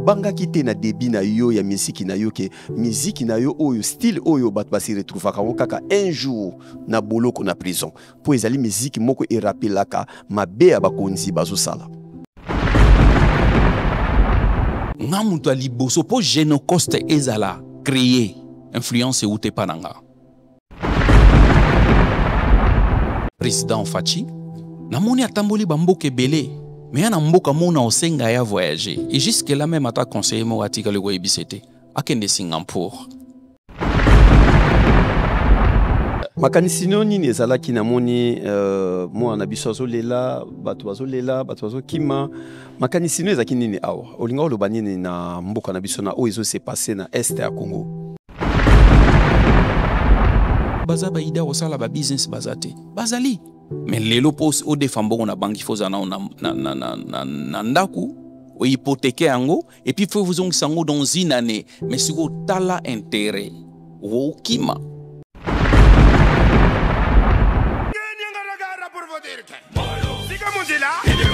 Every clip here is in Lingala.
banga kite na débit na yo ya musique na yo ke musique na yo oyo style oyo bat basi retrouver kaka un jour na boloko na prison po ezali musique moko e rappelaka mabe ya bakonzi bazo sala nga mutu ali boso po Genocost ezala créer influence ou te pananga président Fachi namoni atamboli bamboka ebele mais ana mboka mona osenga ya voyager et jusque là même ata conseiller mo atika le webisete akende Singapour makanisi nini ezalaki namoni mwana biso azolela bato bazokima makanisi nini ezalaki nini awa olinga oloba nini na mboka na biso na oyo ezo se passer na est ya Congo baza baida osala ba business bazate bazali mais lelo pos o defambongo na banki foza na ndaku o hypothéquer yango et puis faut vous on sango dans une année mais si vous tala intérêt o kima tout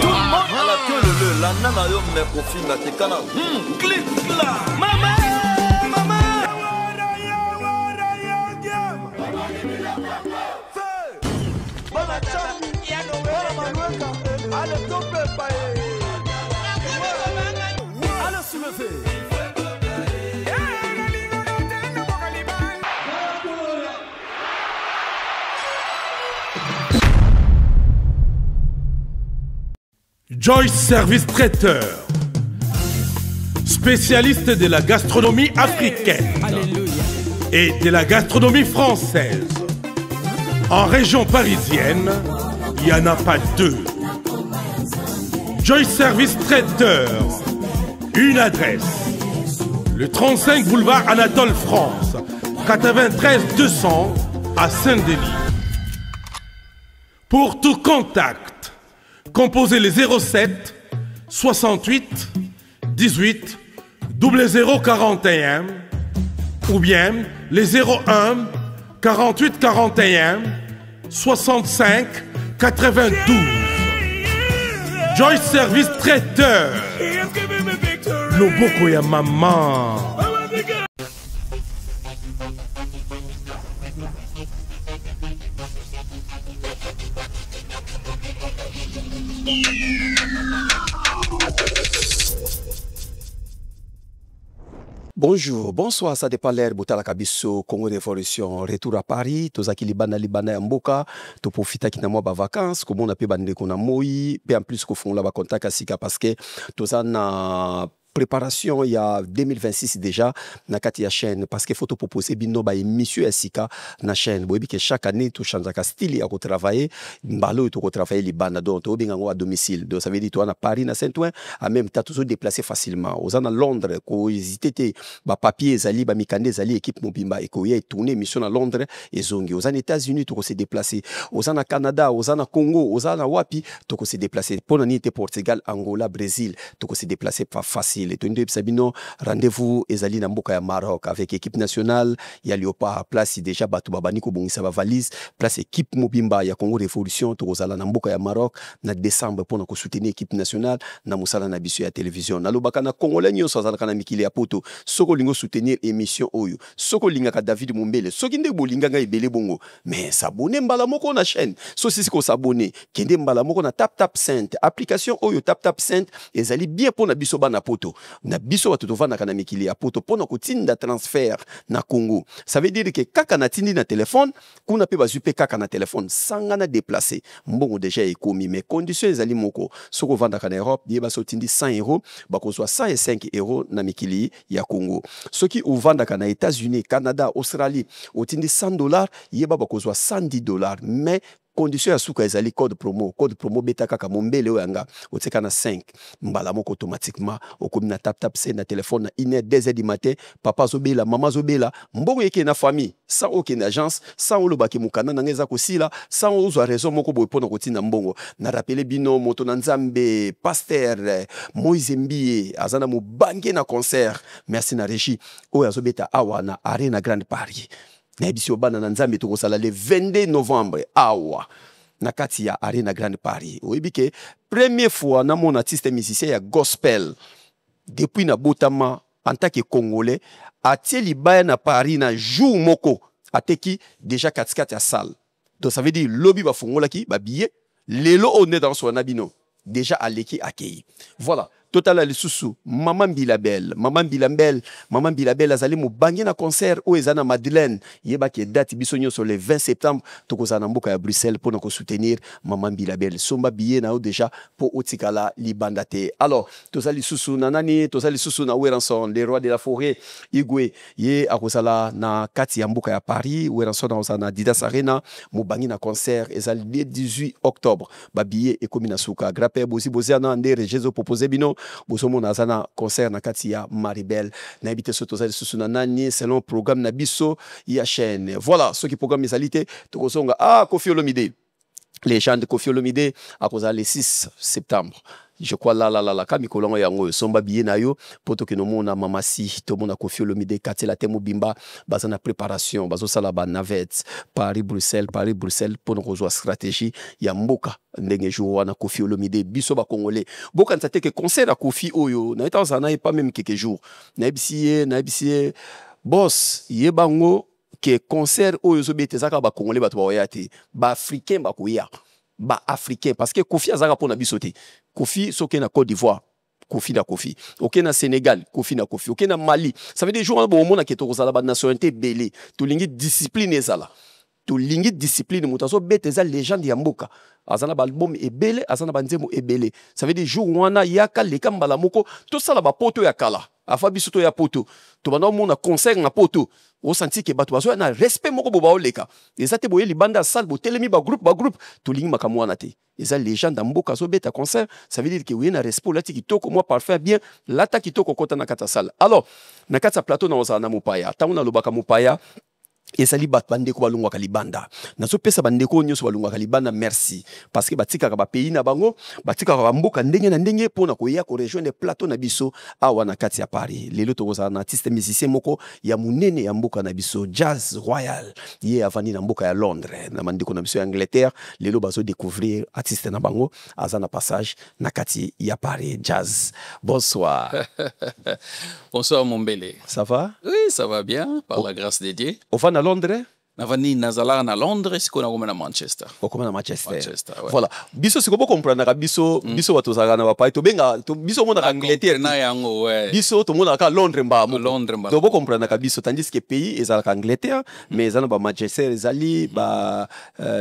le monde à la queue la nana yo me profil na tekana clic là maman Joyce Service Traiteur, spécialiste de la gastronomie africaine et de la gastronomie française. En région parisienne, il n'y en a pas deux. Joyce Service Traiteur, une adresse. Le 35 boulevard Anatole France, 93 200 à Saint-Denis. Pour tout contact, composez les 07 68 18 0041 ou bien les 01 48 41 65 92. Joyce Service Traiteur. Loboko ya maman. Bonjour, bonsoir, ça dépend l'air, Boutala Kabiso, Congo Révolution, retour à Paris, Tozaki Libana ya Mboka, to profita ki na mwa ba vacances, comme on a pu bande kona moi, pe en plus ko fon la ba contact asika parce que tozana préparation il y a 2026 déjà na kati ya chaîne parce que faut te proposer bino ba émission asika na chaîne boyebi que chaque année to chanza ka style ya ko travailler mbalo to ko travailler libana donc to benga ngo à domicile donc ça veut dire toi na Paris na Saint-Ouen en même temps toujours déplacer facilement aux na Londres ko hésiter ba papier zali ba mikande zali équipe mobimba et ko y tourner mission à Londres et zongi aux États-Unis to ko se déplacer aux na Canada aux na Congo aux na wapi to ko se déplacer pour nité Portugal Angola Brésil to ko se déplacer pas facile. Et Sabino, rendez-vous ezali na mboka ya Maroc avec équipe nationale ya Léopard place déjà batu babani ko bongisa ba valise place équipe mobimba ya Congo Révolution to kozala na mboka ya Maroc na décembre pour ko soutenir équipe nationale na musala na biso ya télévision na lobaka na congolais nyonso azala kana mikili ya poto soko lingo soutenir émission oyo soko linga ka David Mumbele soki nde bolinga nga ebele bongo mais s'abonner mbala moko na chaîne so sisi ko s'abonner kende mbala moko na tap Saint application oyo tap Saint ezali bien pour na biso bana poto na biso watu tovana kana mikili ya poto pona kotinda transfert na Congo ça veut dire que kaka na tindi na téléphone kuna pe bazupe kaka na téléphone sanga na déplacer mbongo déjà ekomi mais conditions ezali moko soko vanda kana Europe die baso tindi 100 € bakozwa 105 € na mikili ya Congo soki ovanda kana États-Unis Canada Australie otindi 100 $, yeba bakozwa 110 $, mais condition ya suka ezali code promo beta kaka mombele oyanga oteka na 5 mbala moko automatiquement okomi na tap c'est na téléphone na 1h 2h du matin papa zobela mama zobela mbongo yeke na famille sans aucune agence sans olobaki mukana na ngeza kosila sans ozwa raison moko boy pona kotina mbongo na rappeler bino moto na nzambe pasteur Moïse Mbie azana mo bange na concert merci na régie oyo azobeta awa na Arena Grande Paris na ebisi obana na nzambe to kosala le 22 novembre awa na kati ya Arena Grande Paris oyebi ke première fois na mon artiste musicien ya gospel depuis na botama en tant que Congolais atie libaya na Paris na jour moko ateki déjà 4-4 ya salle. Donc ça veut dire lobby ba fongola ki ba billet lelo on est dans son abino déjà aleki akei. Voilà. Total ali susu Maman Bilabel azali mo bangi na concert o ezana Madeleine yeba ke date bisonyo sur le 20 septembre tokozana mboka ya Bruxelles pour na ko soutenir Maman Bilabel somba billet na o déjà pour otikala libanda te. Alors tozali susu nanani tozali susu na Weranson les rois de la forêt Igwe ye akozala na kati ya mboka ya Paris Weranson na ozana Didas Arena mo bangi na concert ezali le 18 octobre ba billet ekomi na suka grape bozi bozana ndere jezo proposer bino bosomo na zana concert na kati ya Maribel na habité soto za susu na nani selon programme na biso ya chaîne. Voilà ce qui programme ezalité tokozonga Koffi Olomide les gens de Koffi Olomide akoza le 6 septembre. Je crois là kami kolongo yango somba billet na yo poto ke no mona mamasi to mona Koffi Olomide katela temo bimba bazana préparation bazo sala ba navette Paris Bruxelles pour nous rejoindre stratégie ya mboka ndenge jour wana Koffi Olomide biso ba congolais boka ntate ke concert à Koffi oyo na eta zana pas même quelques jours na bisie boss yebango ke concert oyo zo betezaka ba congolais ba to ba yate ba africain ba koya ba africain parce que Koffi azaka pona bisote Koffi soké na Côte d'Ivoire Koffi na Koffi ok na Sénégal Koffi na Koffi ok na Mali ça veut dire jour bon mona ke to kozala ba nationalité belé to lingi discipline ezala to lingi discipline mutaso beteza légende ya mboka azana ba album ebele azana ba nzembo ebele ça veut dire jour wana yaka leka mbala moko to sala ba poto ya kala afa bisoto ya poto to bana mona concert na poto o senti ke bato bazo na respect moko boba oleka ezate boye libanda salle bo telemi ba groupe to lingi makamwa na te eza légende mboka zo beta concert ça veut dire que oui na respect lati kitoko moi parfait bien lata kitoko kota na kata salle. Alors na kata plateau na ozana mupaya tangu na lobaka mupaya ezali bato bandeko balungwaka libanda nazopesa bandeko nyonso balungwaka libanda merci parce que batikaka ba pays na bango batikaka ba mboka ndenge na ndenge pona koya ko rejoindre plateau na biso awa na kati ya Paris lelo tokozala na artiste musicien moko ya munene ya mboka na biso Jazz Royal ye avani na mboka ya Londres na mandeko na biso ya Angleterre lelo bazo découvrir artiste na bango azana passage na kati ya Paris. Jazz, bonsoir. Bonsoir mon bélé. Ça va? Oui, ça va bien par la grâce de Dieu. À Londres? Navani nazala na Londres siko na komena Manchester. Okoma na Manchester. Ouais. Voilà. Biso siko comprendre ka biso watu zagana ba pai to benga to biso mona ka Angleterre na yango ouais. Biso to mona ka Londres mba mo. Londres mba. To bo comprendre ka biso tandis que pays ezala ka Angleterre mais ezala ba Manchester ezali ba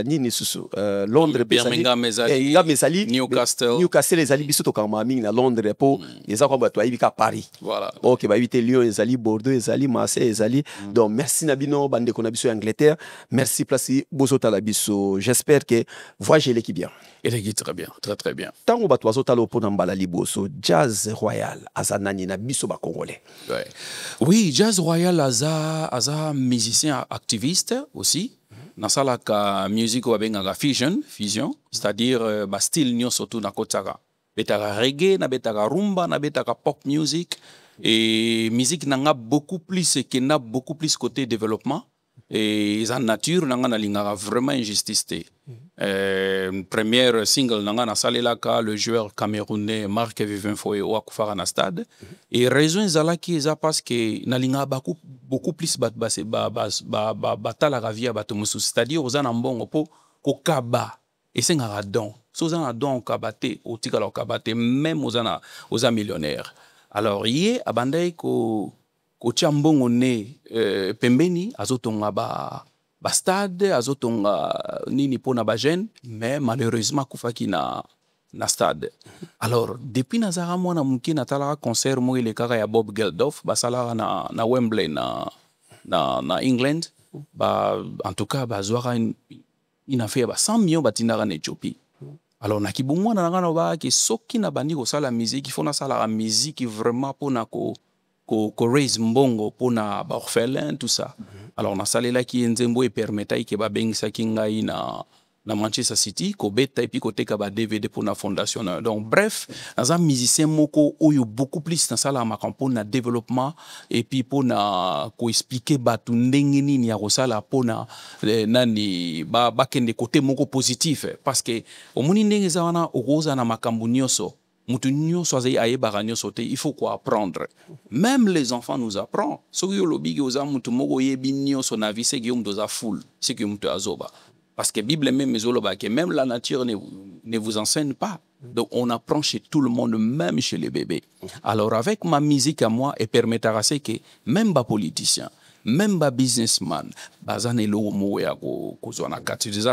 nini susu Londres Birmingham ezali Newcastle ezali biso to ka mami na Londres po ezala ko ba to ayi ka Paris. Voilà. OK ba éviter Lyon ezali Bordeaux ezali Marseille ezali donc merci na bino bande ko na biso Angleterre. Merci Place Bozota Labiso. J'espère que voyagez l'équipe bien. Il est très bien, très bien. Tango batwa zotalo pona mbala liboso Jazz Royal azanani na biso ba congolais. Ouais. Oui, Jazz Royal aza musicien activiste aussi. Nasala ka musique wa benga fusion, c'est-à-dire ba style nyo surtout na kotaka. Betaka reggae, na betaka rumba, na betaka pop music et musique nanga beaucoup plus côté développement. Et en nature nanga lingara vraiment injustice. Première single nanga na salelaka le joueur camerounais Marc Vivien Foye ou akufara na stade et raison ezalaki eza parce que na linga beaucoup plus batala ravia bato musu c'est-à-dire ozana mbongo po kokaba et sengara don so ozana don kabate otika la kabate même oza millionnaire. Alors yé abandai ko tia mbongo ne pembeni azotonga ba stade azotonga nini pona ba jeune mais malheureusement kufaki na stade. Alors depuis nazara mwana muki na tala concert mo ile kaka ya Bob Geldof basala na Wembley na England ba en tout cas ba zwara ina fait ba 100 millions batinara na Éthiopie. Alors na kibumwa na ngana ba ki soki na bandi ko sala musique il faut na sala la musique vraiment pona ko raise mbongo pona ba orphelin tout ça. Alors na salela ki nzembo e permeta ke ba bengisa kingai na Manchester City ko beta et puis ko teka ba DVD pona fondation. Donc bref, naza musicien moko oyo beaucoup plus na sala ma campagne développement et puis pona ko expliquer batu ndenge nini ya kosala pona nani ba kende côté moko positif parce que omoni ndenge za wana okoza na makambo nyonso Il faut quoi apprendre. Même les enfants nous apprennent. Parce que la Bible même la nature ne vous enseigne pas. Donc on apprend chez tout le monde, même chez les bébés. Alors avec ma musique à moi, elle permettra que même les politiciens, même les businessmen,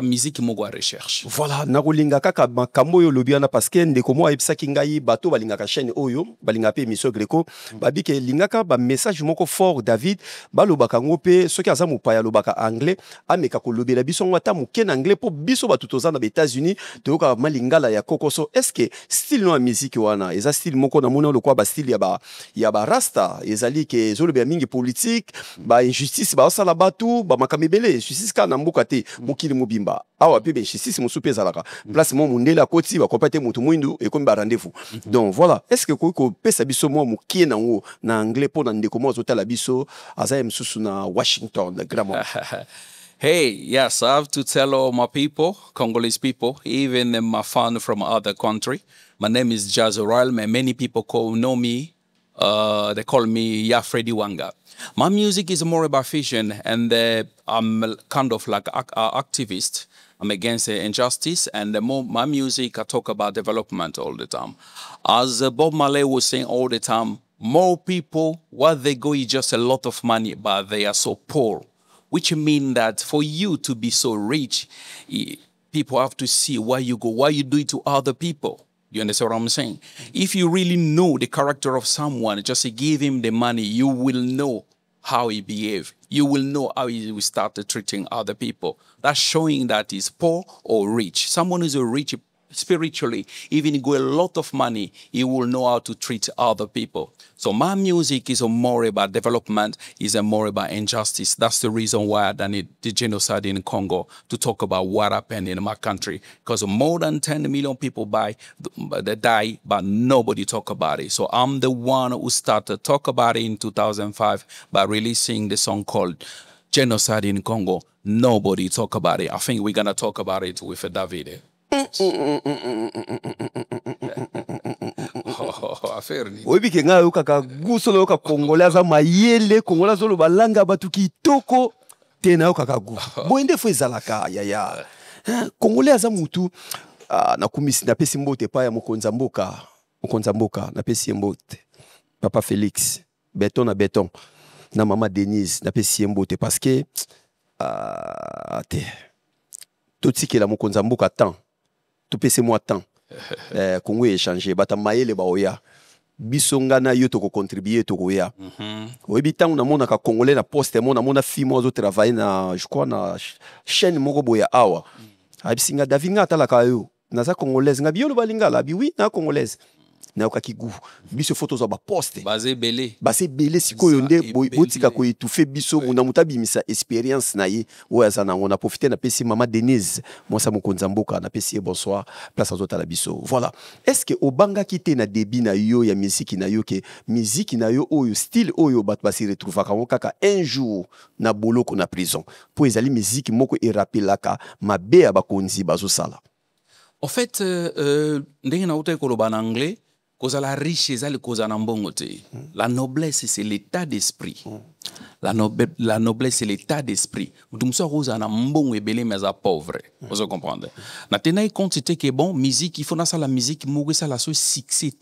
musique recherche. Voilà, nakolinga kaka makambo yo lobiana parce que ndeko mo ebisaki ngai bato balingaka chaîne oyo, balinga pe émission Greco, babi ke lingaka ba message moko fort David, balobaka ngope soki aza mopaya lobaka anglais, ameka ko lobela biso ngata muke na anglais po biso batu toza na États-Unis, toyoka malingala ya kokoso. Est-ce que style no musique wana, eza style moko na mona lokwa ba style ya ba rasta, ezali ke zolobe mingi politique, ba injustice ba osala batu, ba makamebele, justice ka na mboka te, mokili mobimba. Awa pe justice mosupe zalaka. Place mo mundele akoti ba kopate mutu mwindu e komba rendez-vous. Donc voilà, est-ce que ko pesa biso mo mukie na ngo na anglais po na ndeko mo zotala biso aza msusu na Washington grammar. Hey, yes, I have to tell all my people, Congolese people, even my fan from other country. My name is Jazz Royal. Many people know me. They call me Ya Freddy Wanga. My music is more about vision, and I'm kind of like an activist. I'm against injustice, and my music, I talk about development all the time. As Bob Marley was saying all the time, more people, what they go is just a lot of money, but they are so poor. Which means that for you to be so rich, people have to see why you go, why you do it to other people. You understand what I'm saying? If you really know the character of someone, just give him the money, you will know how he behaves. You will know how he will start treating other people. That's showing that he's poor or rich. Someone who's rich spiritually, even go a lot of money, he will know how to treat other people. So my music is more about development, is more about injustice. That's the reason why I done it, the genocide in Congo, to talk about what happened in my country. Because more than 10 million people they die, but nobody talk about it. So I'm the one who started to talk about it in 2005 by releasing the song called Genocide in Congo. Nobody talk about it. I think we're going to talk about it with David. Oyebi ke nga yo kaka guso lo ka Congolais za mayele Congolais zo lo balanga batu kitoko tena yo kaka gu boende fo ezalaka ya Congolais za mutu na kumisi na pesi mbote pa ya mokonza mboka na pesi mbote papa Félix béton na béton na mama Denise na pesi mbote parce que totiki la mokonza mboka temps tout pese moi temps Congo échanger bata mayele ba oya bisonga na yo to ko contribuer to ko ya oyebi tangu na mona ka congolais na poste mona fi mo zo travailler na je crois na chaîne moko boya awa abisinga davinga tala ka yo naza congolaise nga biolo balinga la bi oui na congolaise na okakigu biso photos za ba poste basé belé sikoyo nde botika ko étouffer biso muna mutabi misa expérience na ye oya zana on a profité na pesi mama Denise moi sa mokonza mboka na pesi bonsoir place azota la biso. Voilà, est-ce que obanga kité na débit na yo ya musique na yo ke musique na yo oyo style oyo bat basi retrouver kaka un jour na boloko na prison pour ezali musique moko e rappelaka mabe ya bakonzi bazo sala. En fait ndenge na uta ko loba na anglais cause la richesse elle cause na mbongo te. La noblesse c'est l'état d'esprit. La noblesse c'est l'état d'esprit. Mutu mso roza na mbongo ebele mais a pauvre. Vous comprenez? Na tena compte que bon musique il faut na la musique mo ça la so succès.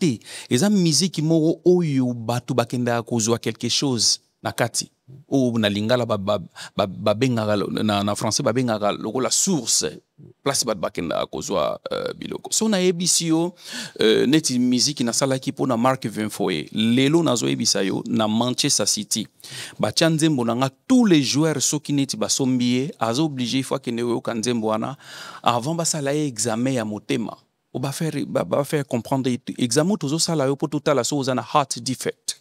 Et ça musique mo oyo batu bakenda kozwa quelque chose na kati. Ou na lingala benga na français benga la source place bakenda kozwa biloko so na ebisio neti musique na sala ki pona Mark Vinfoe lelo nazo ebisa yo na Manchester City batia nzembo nanga tous les joueurs soki neti basombie azo obligé fois que ne yo kanzembo wana avant basala examen ya motema o ba faire comprendre examen tozo sala yo po total so na heart defect.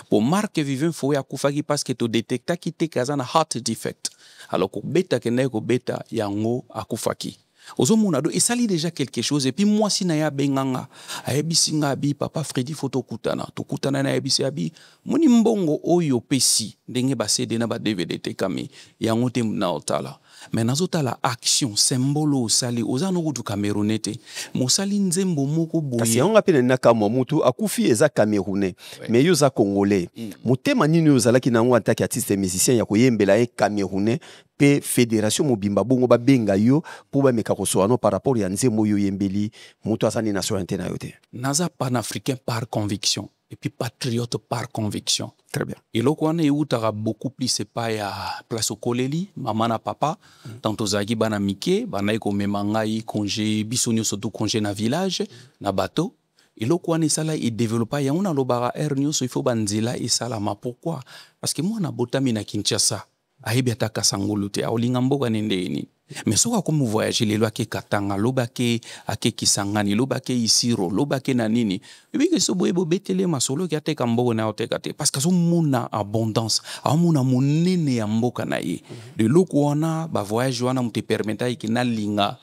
Pour Mark Vivien Foye akufaki parce que to détecta ki te kaza na heart defect. Alors ko beta kene ko beta yango akufaki. Ozo mona do esali déjà quelque chose et puis moi si na ya benganga ayebisi nga bi papa Freddy photo kutana to kutana na yebisi abi moni mbongo oyo pesi ndenge ba CD na ba DVD te kami yango te na otala mais nazota la action symbole osali oza no kutu Camerounais te mosali nzembo moko boye kasi on appelle naka mutu akufi eza Camerounais mais yo za Congolais mutema nini ozalaki na ngo ataki artiste musicien ya koyembela e Camerounais pe fédération mobimba bongo ba benga yo pour ba meka kosoano par rapport ya nzembo yo yembeli mutu asani nationalité na yo te naza panafricain par conviction et puis patriote par conviction. Très bien. Et là, on est où t'as beaucoup plus c'est pas ya place au koleli, maman na papa, tantôt zagi bana mike, bana iko memangai congé bisonio surtout congé na village, na bateau. Et là, on est ça là, il développe ya on a lobara ernio so il faut banzela et ça là ma pourquoi? Parce que moi na botami na Kinshasa, ayebi ataka sangolo te, aolinga mboka nende ni. Mais soka comme voyager les lois ke Katanga, lobake ake Kisangani, lobake Isiro, lobake na nini. Et puis que so boyebo betele masolo ki ateka mboka na oteka te parce que so mona abondance, a mona monene ya mboka na ye. De loko wana ba voyage wana mte permeta ki na linga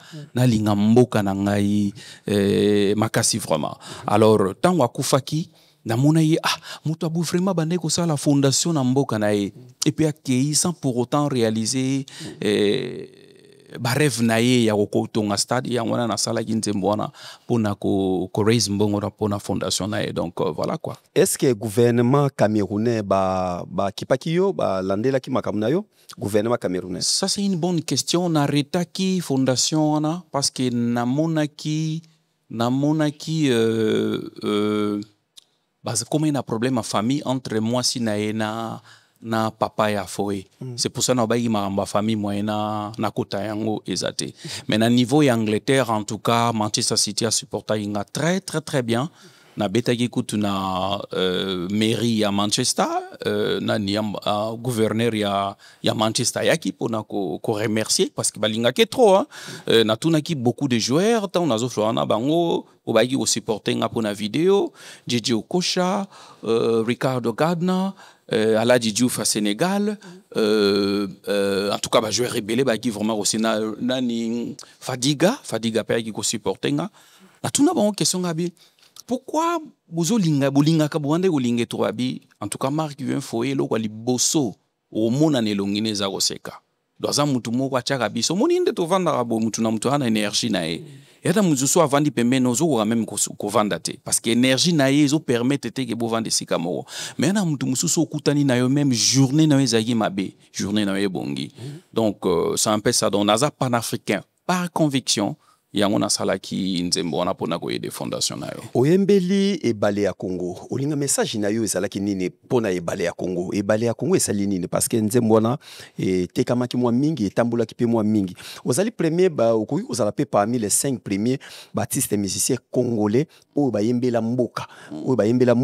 mboka na ngai makasi vraiment. Alors tant wakufaki na mona ye mutu abu vraiment bande ko ça la fondation na mboka na ye et puis accueilli sans pour autant réaliser ba rêve na ye ya kotonga stade ya ngona na sala ki nzembo wana pona ko raise mbongo na pona fondation na ye donc voilà quoi. Est-ce que gouvernement camerounais ba kipaki yo ba landela ki makamna yo gouvernement camerounais? Ça c'est une bonne question na retaki fondation wana parce que na monaki comme il y a un problème à famille entre moi si na papa ya foé. C'est pour ça que ma famille moi na kota yango ezate. Mais na niveau Angleterre en tout cas Manchester City a supporté inga très bien. Na beta ki kutu na mairie à Manchester na gouverneur ya Manchester yaki pona ko remercier parce que balinga ke trop na tuna ki beaucoup de joueurs tant na zo florana bango o baki ko supporter nga pona vidéo Djidji Okocha Ricardo Gardner Aladji Diouf à Sénégal en tout cas ba joueur rebelle baki vraiment aussi na ni Fadiga pa ki ko supporter nga na tuna bango question ngabi. Pourquoi bolinga kabouande olinge toabi en tout cas Marc vient foyer lo kwali bosso o mona ne longine za koseka doza mutu moko achaka biso moni nde to vanda rabo mutu na mutu ana énergie na ye yata mutu so avandi pembe nozo ko même ko vanda te parce que énergie na ye zo permettre te ke bo vande sika moko mais na mutu mususu okutani na yo même journée na ezagi mabe journée na yo bongi donc c'est un peu ça donc naza panafricain par conviction yango na salaki nzembo wana pona ko yede fondation na yo oyembeli ebale ya Congo olinga message na yo ezalaki nini pona ebale ya Congo esali nini parce que nzembo wana tekamaki mwa mingi etambulaki pe mwa mingi ozali premier ba okoki ozala pe parmi les 5 premiers artistes musiciens congolais oyo bayembela mboka bayembela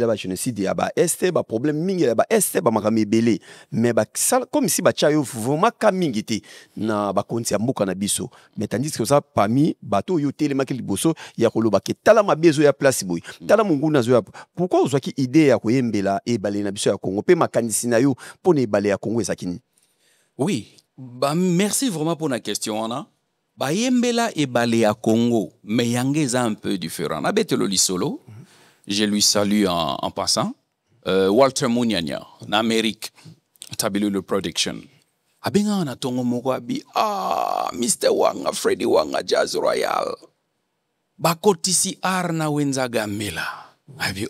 ba génocide ya ba este ba problème mingi ya ba este ba makambo ebele mais ba comme si ba chayo vraiment ka mingi te na ba konti ya mboka na biso mais tandis que ça parmi bateau yo telemaki liboso ya koloba ke tala mabezo ya place boy tala munguna zo ya pourquoi ozwaki idée ya koyembela ebale na biso ya Congo pe makanisi na yo pona ebale ya Congo ezakini? Oui, merci vraiment pour la question ana. Ba yembela ebale ya Congo mais yangeza un peu différent. Na betelo lisolo. Je lui salue en passant. Walter Munyanya en Amérique. Tabilo le production. Abenga na tongo moko abi Mr. Wanga Freddy Wanga Jazz Royal bakotisi arna wenza gamela abi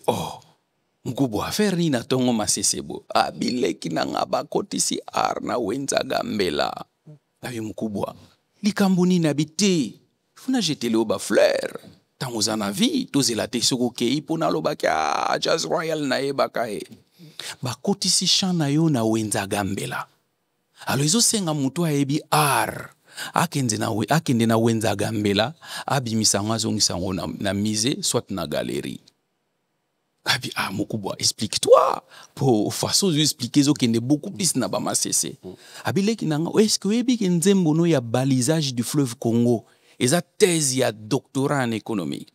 mkubwa affaire ni na tongo masesebo abileki na nga bakotisi arna wenza gamela abi mkubwa likambuni na biti funa jetele oba fleur tango zana vie tozela te soko kei pona lobaki Jazz Royal na ebakae bakotisi chana yo na wenza gambela. Alors izo senga mutu ayebi akende na wenza gambela abimisa ngazongisa ngo na mise soit na galerie abi mukubwa explique-toi pour façon de expliquer zo kende beaucoup plus na ba masese abi leki nanga est-ce que webi nzembo no ya balisage du fleuve Congo eza thèse ya doctorat en économie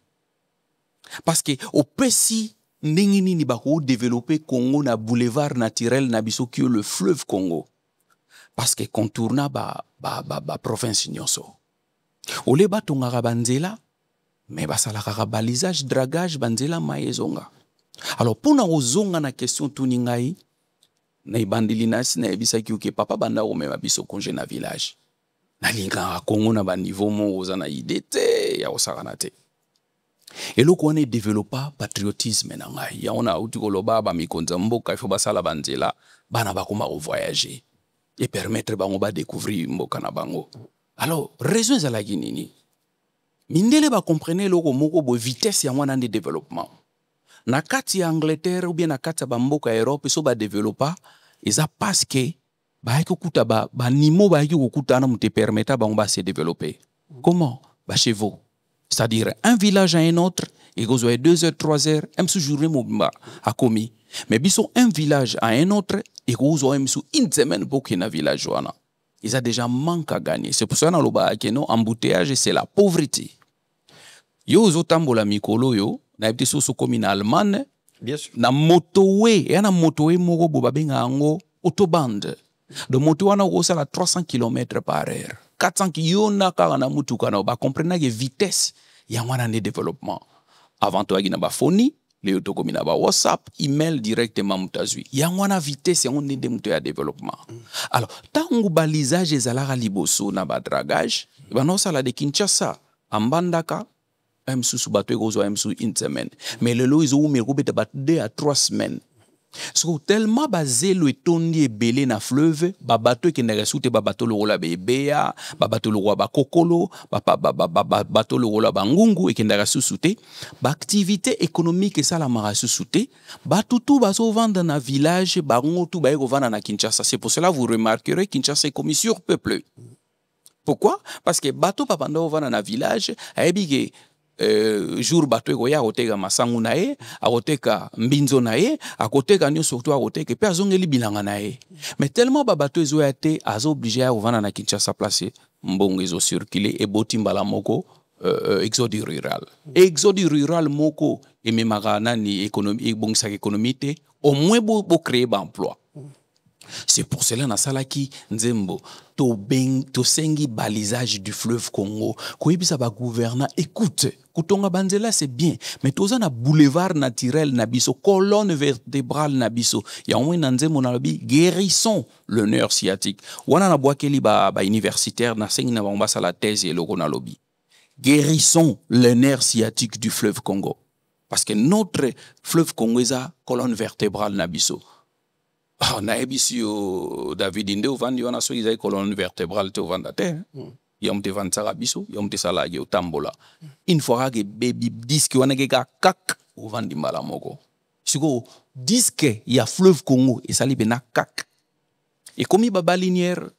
parce que au pesi ndenge nini ba ko développer Congo na boulevard naturel na biso ki le fleuve Congo parce que contourna ba province nyonso ole batongaka banzela mais basalaka balisage dragage banzela maezonga. Alors pona ozonga na question tuningai na ibandili nasi na ebisa ki papa banda o mema biso congé na village nalinga Congo na ba niveau mo ozana idée te ya osakana te. Eloko wana développa patriotisme na ngai. Ya ona uti koloba ba mikonza mboka il faut basala banzela bana bakoma voyager et permettre bango ba découvrir mboka na bango. Alors raison ezalaki nini? Mindele ba comprendre loko moko bo vitesse ya mwana de développement. Na kati ya Angleterre ou bien na kati ya ba mboka ya Europe so ba développa eza parce que ba ekukuta ba nimo ba ekukuta na mute permettre bango ba se développer. Comment? Ba chez vous. C'est-à-dire un village à un autre, et vous avez 2 heures, 3 heures, même si journée a commis. Mais biso un village à un autre, et vous avez une semaine pour qu'il y ait un village. Ils ont déjà manque à gagner. C'est pour ça que nous embouteillage, c'est la pauvreté. Yo zo tambola mikolo yo, na ebite so commune allemande, bien sûr. Na motowe, et na motowe moko bo babenga ngo autobande. De motowe na go sala 300 km par heure. 400 km na mutuka na ba comprendre que vitesse ya mwana de développement. Avant toi gina ba phone, le to komina ba WhatsApp, email directement mutazui. Ya mwana vitesse ya on de mutu ya développement. Alors, tangu balisage ezalaka liboso na ba dragage, ba no sala de Kinshasa, ambandaka msusu bato ekozwa msu une semaine. Mais le lo izo umeko beta ba 2 à 3 semaines. So tellement basé le tondi ebele na fleuve ba bateau qui n'a resouté ba bateau le rola bebea ba bateau le roi ba kokolo ba bateau le rola bangungu et qui n'a resouté ba activité économique et ça la mara resouté ba tout ba so vendre na village ba ngotu ba eko vendre na Kinshasa. C'est pour cela vous remarquerez Kinshasa est comme surpeuplé. Pourquoi? Parce que bateau pa panda vendre na village ayebi jour bateau ko ya koteka masangu na ye akoteka mbinzo na ye akoteka nyo surtout akoteka pe azongeli bilanga na ye. Mais tellement ba bateau ezo ya te azo obligé ya kovanda na Kinshasa place mbongo ezo circuler et botimbala moko exode rural. Exode rural moko ememaka nani économie ebongisa économie te au moins bo créer ba emploi. C'est pour cela na salaki nzembo to sengi balisage du fleuve Congo ko yebisa ba gouvernant écoute kutonga banzela c'est bien mais toza na boulevard naturel na biso colonne vertébrale na biso ya omwe na nzembo na lobi guérissons le nerf sciatique wana na bwakeli ba universitaire na sengi na ba sala thèse eloko na lobi guérissons le nerf sciatique du fleuve Congo parce que notre fleuve Congo eza colonne vertébrale na biso. Na ebisi yo David Inde ovandi wana so izai colonne vertébrale te ovanda te. Yom te vansara biso, yom te salage o tambola. Une fois que baby disque wana ke kak ovandi mbala moko. Siko disque ya fleuve Congo et sali bena kak. Et comme baba linière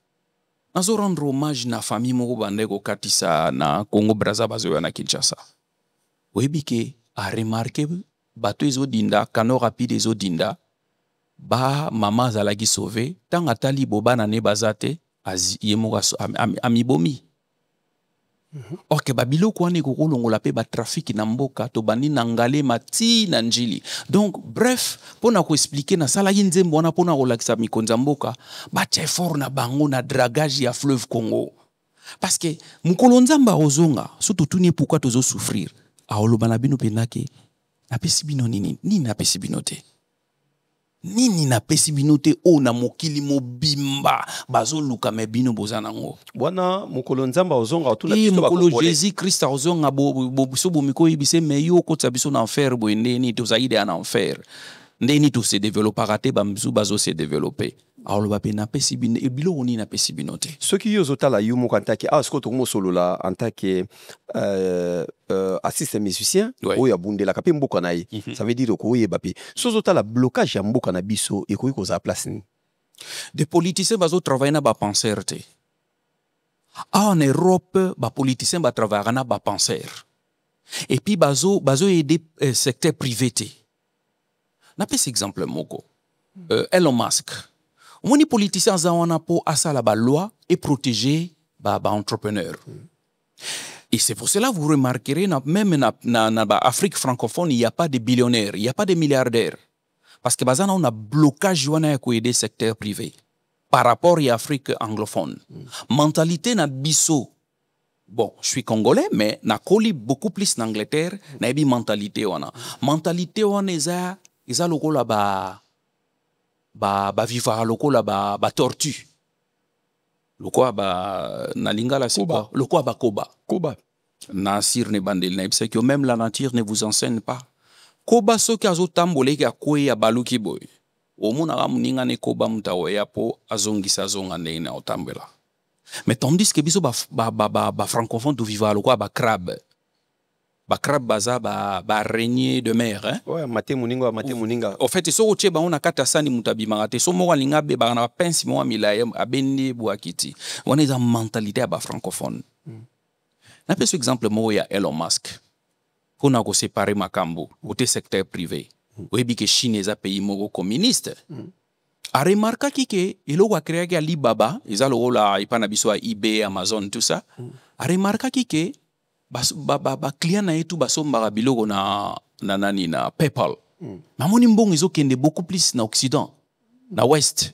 nazo rendre hommage na famille moko bandeko katisa na Congo Brazza bazo na Kinshasa. Webike a remarqué bateau ezo dinda, cano rapide ezo dinda. Ba mama zalaki sauvé tant atali boba na ne bazate yemoka amibomi. Or que babilo kwane kokolongola pe ba trafic na mboka to bandi na ngale mati na njili. Donc bref, pona ko expliquer na sala yinzembo na pona ko lakisa mikonza mboka ba effort na bango na dragage ya fleuve Congo. Parce que mukolo nzamba ozonga surtout tuni pourquoi tozo souffrir. Aoloba na bino penake na pesi bino nini na pesi bino te. Nini na pesi binote o na mokili mobimba bazo luka mebino bozanango bwana mukolo nzamba ozonga otuna biso ba mukolo Jésus Christ ozonga bo biso bomiko yibise meyo kotsa biso na enfer bo ndeni to zaide en enfer ndeni to se développer raté bamzu bazo se développer alors ba pe na pesi bino e bilo oni na pesi binote ce qui yozotala yumo kantaki ce que mo solo la en tant que assistant musicien ou ya bundela kapé mboka na ye ça veut dire ko yeba pe sozotala blocage ya mboka na biso e ko za place ni des politiciens bazo travailler na ba penseur te en Europe ba politiciens ba travailler na ba penseur et puis bazo aider secteur privé te na pesi exemple moko Elon Musk moni politicien zawana po asala ba loi et protéger ba entrepreneur. Et c'est pour cela vous remarquerez même na Afrique francophone il y a pas de billionnaires, il y a pas de milliardaires. Parce que bazana on a blocage wana ya ko aider secteur privé par rapport à Afrique anglophone. Mentalité na biso. Bon, je suis congolais mais na koli beaucoup plus en Angleterre, na ebi mentalité wana. Mentalité wana eza lokola ba vivre lokola ba tortue. Lokwa ba na lingala c'est quoi? Lokwa ba koba. Koba. Nasir ne bandel na c'est que même la nature ne vous enseigne pas. Koba soki azo tambole ki akwe ya baluki boy. Omuna ga muninga ne koba mutawe ya po azongisa zonga ne na otambela. Mais tandis que biso ba francophone to vivre lokwa ba crabe. Ba crabe baza ba araignée de mer hein. Ouais, maté muninga maté muninga. En fait so oche ba ona kata sani mutabi mangate so mo linga be ba na pensi mo milaye abende boakiti. On est en mentalité à ba francophone. Na peso exemple mo ya Elon Musk. Pona ko séparer makambo côté secteur privé. Oyebi ke Chine eza pays moko communiste. A remarqué que ilo wa créer que Alibaba, eza lo la ipana biso a eBay, Amazon tout ça. A remarqué que ba client na etu basomba biloko na PayPal. Mamoni mbongo izo kende beaucoup plus na Occident, na Ouest.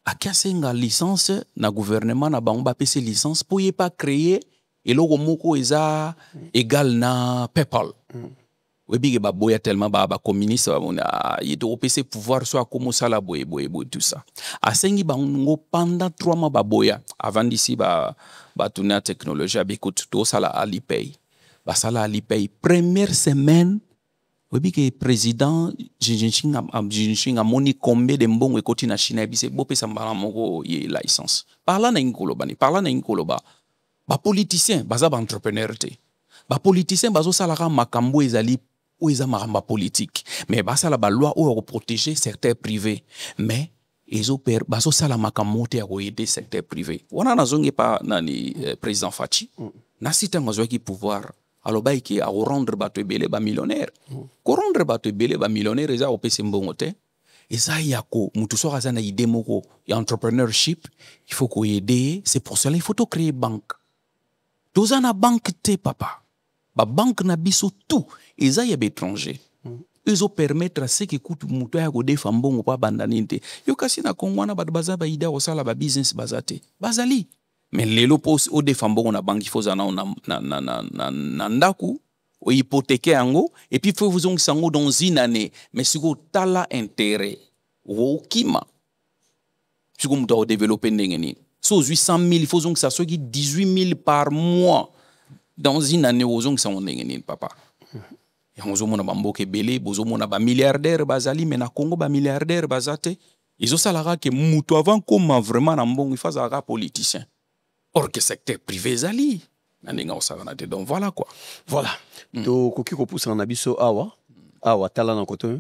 Akiasenga licence na gouvernement na bango ba pese licence pour y pas créer eloko moko eza égal na PayPal. Webi ba boya tellement ba communiste ba mona yeto pese pouvoir soit comme ça la boye tout ça. Asengi bango pendant 3 mois ba boya avant d'ici ba tourner technologie abikout to sala Alipay. Ba sala Alipay première semaine webi ke président Jinping a moni combien de mbongo ekoti na Chine bise bo pesa mbala moko ye licence. Parla na inkoloba ba politicien baza ba entrepreneur te. Ba politicien bazo sala ka makambo ezali ou eza maramba politique. Mais basala ba loi ou protéger secteur privé. Mais ezo baso sala makambo te ko aider secteur privé. Wana nazongi pa nani président Fachi. Na sita ngozwa ki pouvoir. Alors ba ki a rendre bato ebele ba millionnaire. Ko rendre bato ebele ba millionnaire eza o pese mbongo te. Eza yako mutu so na idée moko ya entrepreneurship, il faut ko aider, c'est pour cela il faut créer banque. Doza na banque te papa. Ba banque na biso tout eza ya étranger. Ezo permettre à ce que coûte mutu ya ko defa mbongo pa bandaninte. Yo kasi na Kongo na ba baza ba ida osala ba business bazate. Bazali. Mais lelo pos o defa mbongo na banque faut zana na ndaku o hypothéquer yango et puis faut vous sango dans une année mais siko tala intérêt o kima. Siko mutu o développer ndengeni. So 800 000 il faut que ça soit 18 000 par mois. Dans une année, aux gens qui sont en papa. Et on a bamboke belé, on a milliardaire bazali, mais na Congo ba milliardaire bazate. Ils ont salara que moutou avant comment vraiment n'ambong il faut un politicien. Or que secteur privé zali. Donc voilà quoi. Voilà. To koki ko pousse en abiso awa tala na koto.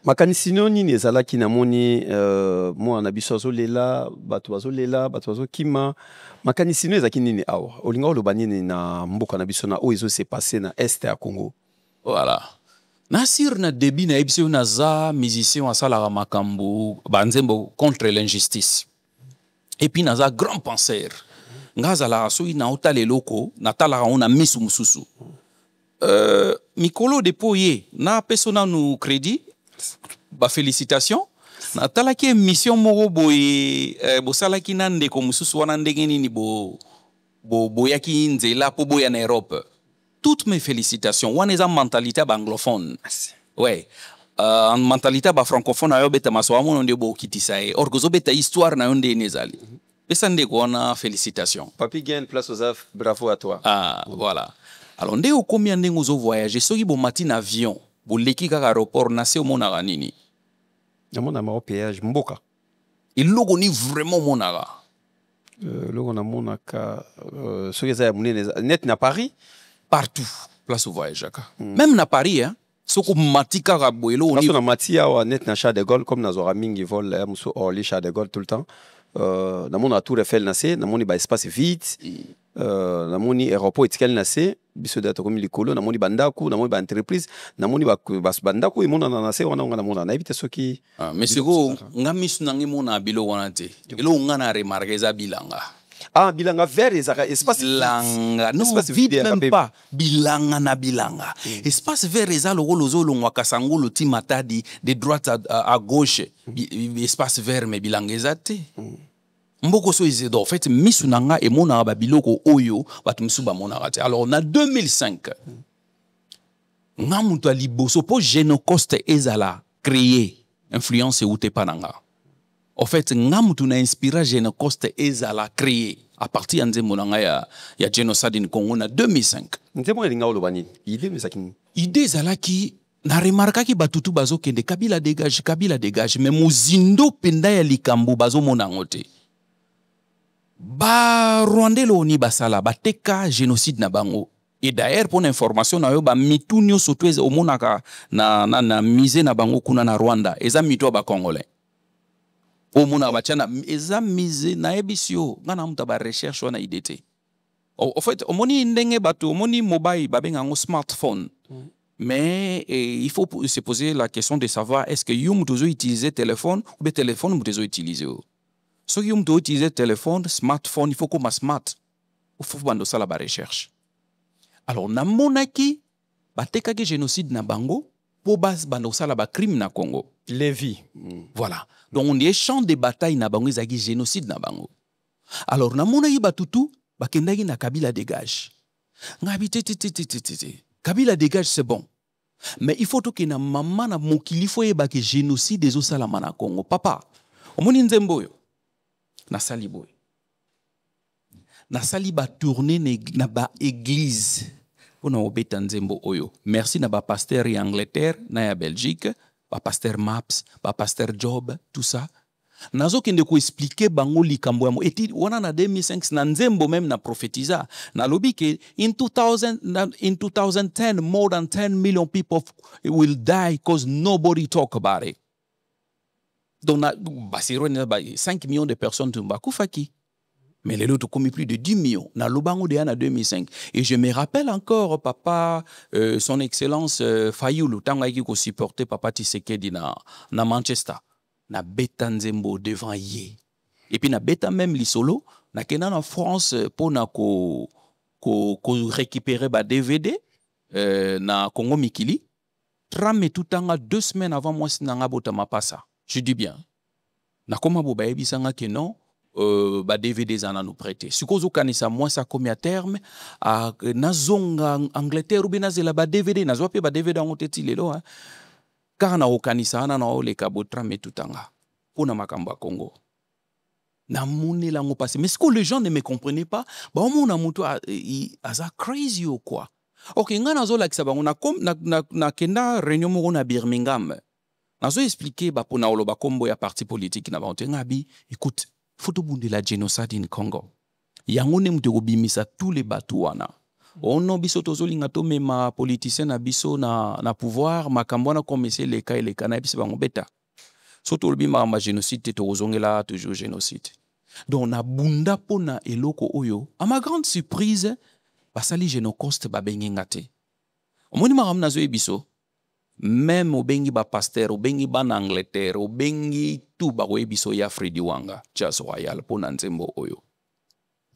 Makanisi noni ezalaki na moni mo na biso azolela bato azo kima makanisi no ezaki nini awa olinga oloba nini na mboka na biso na o ezo se passer na est ya Congo. Voilà. Nasir na début na ebisi na za musicien asala makambo banzembo contre l'injustice. Et puis na za grand penseur. Ngazala so ina otale loko na tala on a misu mususu. Mikolo depoye na persona nou crédit ba félicitations na talaki mission moko boye bo salaki nande ko mususu wana ndenge nini bo yaki nzela po boya na Europe. Toutes mes félicitations. Wana eza mentalité ba anglophone. Ouais. En mentalité ba francophone ayo beta maso mo nde bo kitisa e. Or gozo beta histoire na yonde nezali. Pesa nde ko na félicitations. Papi gagne place aux affaires. Bravo à toi. Ah, voilà. Alors, ndé au combien de vous voyagez, soki bon matin avion, bon leki kaka aéroport, nase au monara nini? Na mona ma péage mboka. Et logo ni vraiment monara. Logo na monaka soki za net na Paris, partout place au voyage ka. Même na Paris hein, soko matika ka boelo ni. Parce na matia wa net na Charles de Gaulle comme na zora mingi vol muso orli Charles de Gaulle tout le temps. Na mona Tour Eiffel nase, na moni ba espace vide. Na moni aéroport etikali nase biso data comme likolo na moni bandaku na moni ba entreprise na moni ba bandaku imona na nase wana ngana mona na ebite soki mais siko ngamisu nangi mona bilo wana te elo ngana remarquer za bilanga bilanga vert ezaka espace bilanga non espace vide même pas bilanga na bilanga espace vert eza lozo longwa kasangolo ti matadi de droite à gauche espace vert mais bilanga ezate mboko so izedo en fait misunanga et mona ba biloko oyo batumsu ba mona rate. Alors en 2005 ngamuntu aliboso po Genocost ezala créer influence ou te pananga En fait, ngam tu na inspiré Génocoste ezala créé à partir de ya génocide in Congo en 2005. Nzembo elinga olobani. Idée mesakini. Idée zalaki na remarka ki batutu bazo kende Kabila dégage mais muzindo penda ya likambo bazo mona ngote. Ba Rwandais loni basala bateka génocide na bango. Et d'ailleurs pour l'information na yo ba mitu nyo soto eza omonaka na mise na bango kuna na Rwanda eza mitu ba congolais. Omona bachana eza mise na ebisio ngana muta ba recherche wana idete. En fait omoni ndenge batu omoni mobile babenga ngo smartphone. Mais il faut se poser la question de savoir est-ce que you mutuzo utiliser téléphone ou bien téléphone mutuzo utiliser. So you mutuzo utiliser téléphone, smartphone, il faut comme smart. Il faut bando ça la recherche. Alors na monaki bateka ke génocide na bango po bas bando ça la crime na Congo. Lévi. Voilà. Donc on est champ de bataille na bango ezaki génocide na bango. Alors na monaki batutu bakendaki na Kabila dégage. Ngabi Kabila dégage c'est bon. Mais il faut que na maman na mokili fo yeba ke génocide ezo salama na Congo. Papa, omoni nzembo yo na sali boy. Na sali ba tourner na ba église. Pona obeta nzembo oyo. Merci na ba pasteur en Angleterre, na ya Belgique, ba pasteur Maps, ba pasteur Job, tout ça. Nazo kende ko expliquer bango likambo ya mo. Eti wana na 2005 na nzembo même na prophétisa. Na lobi ke in 2010 more than 10 million people will die because nobody talk about it. Donc na basiro na 5 millions de personnes tumba kufaki. Mais les autres commis plus de 10 millions. Na lobango de en 2005. Et je me rappelle encore, papa, son excellence Fayoulou, tanga qui ko supporté papa Tshisekedi na Manchester. Na beta nzembo devant ye. Et puis na beta même li solo, na kena en France pour na ko récupérer ba DVD na Congo Mikili. Trame tout tanga 2 semaines avant moi sinanga bota mapasa. Je dis bien. Na koma bo ba ebisanga ke non. Ba DVD zana nous prêter. Sukozo kanisa moi ça comme à terme à nazonga Angleterre ou bien nazela ba DVD nazwa pe ba DVD ngoteti lelo hein. Car na okanisa na ole kabotra metutanga pona makamba Congo. Na moni la ngo passé mais ce que les gens ne me comprenaient pas ba mona muto aza crazy ou quoi. OK ngana zo like sabango na kenda réunion mo na Birmingham. Nazo expliquer ba pona oloba kombo ya parti politique na ba ngabi écoute photo de la génocide in Congo. Yangone mutego bimisa tous les batouana. Ono biso tozolinga to mema politicien na biso na pouvoir makambona comme c'est les cas et les kana biso bango beta. Soto bima ma génocide to ozongela toujours génocide. Donc na bunda pona eloko oyo. À ma grande surprise, basali Génocoste ba bengengate. Omoni maram na zo ebiso. Même au bengi ba pasteur, au bengi ba na Angleterre, au bengi tout ba webiso ya Freddy Wanga, Jazz Royal pour nzembo oyo.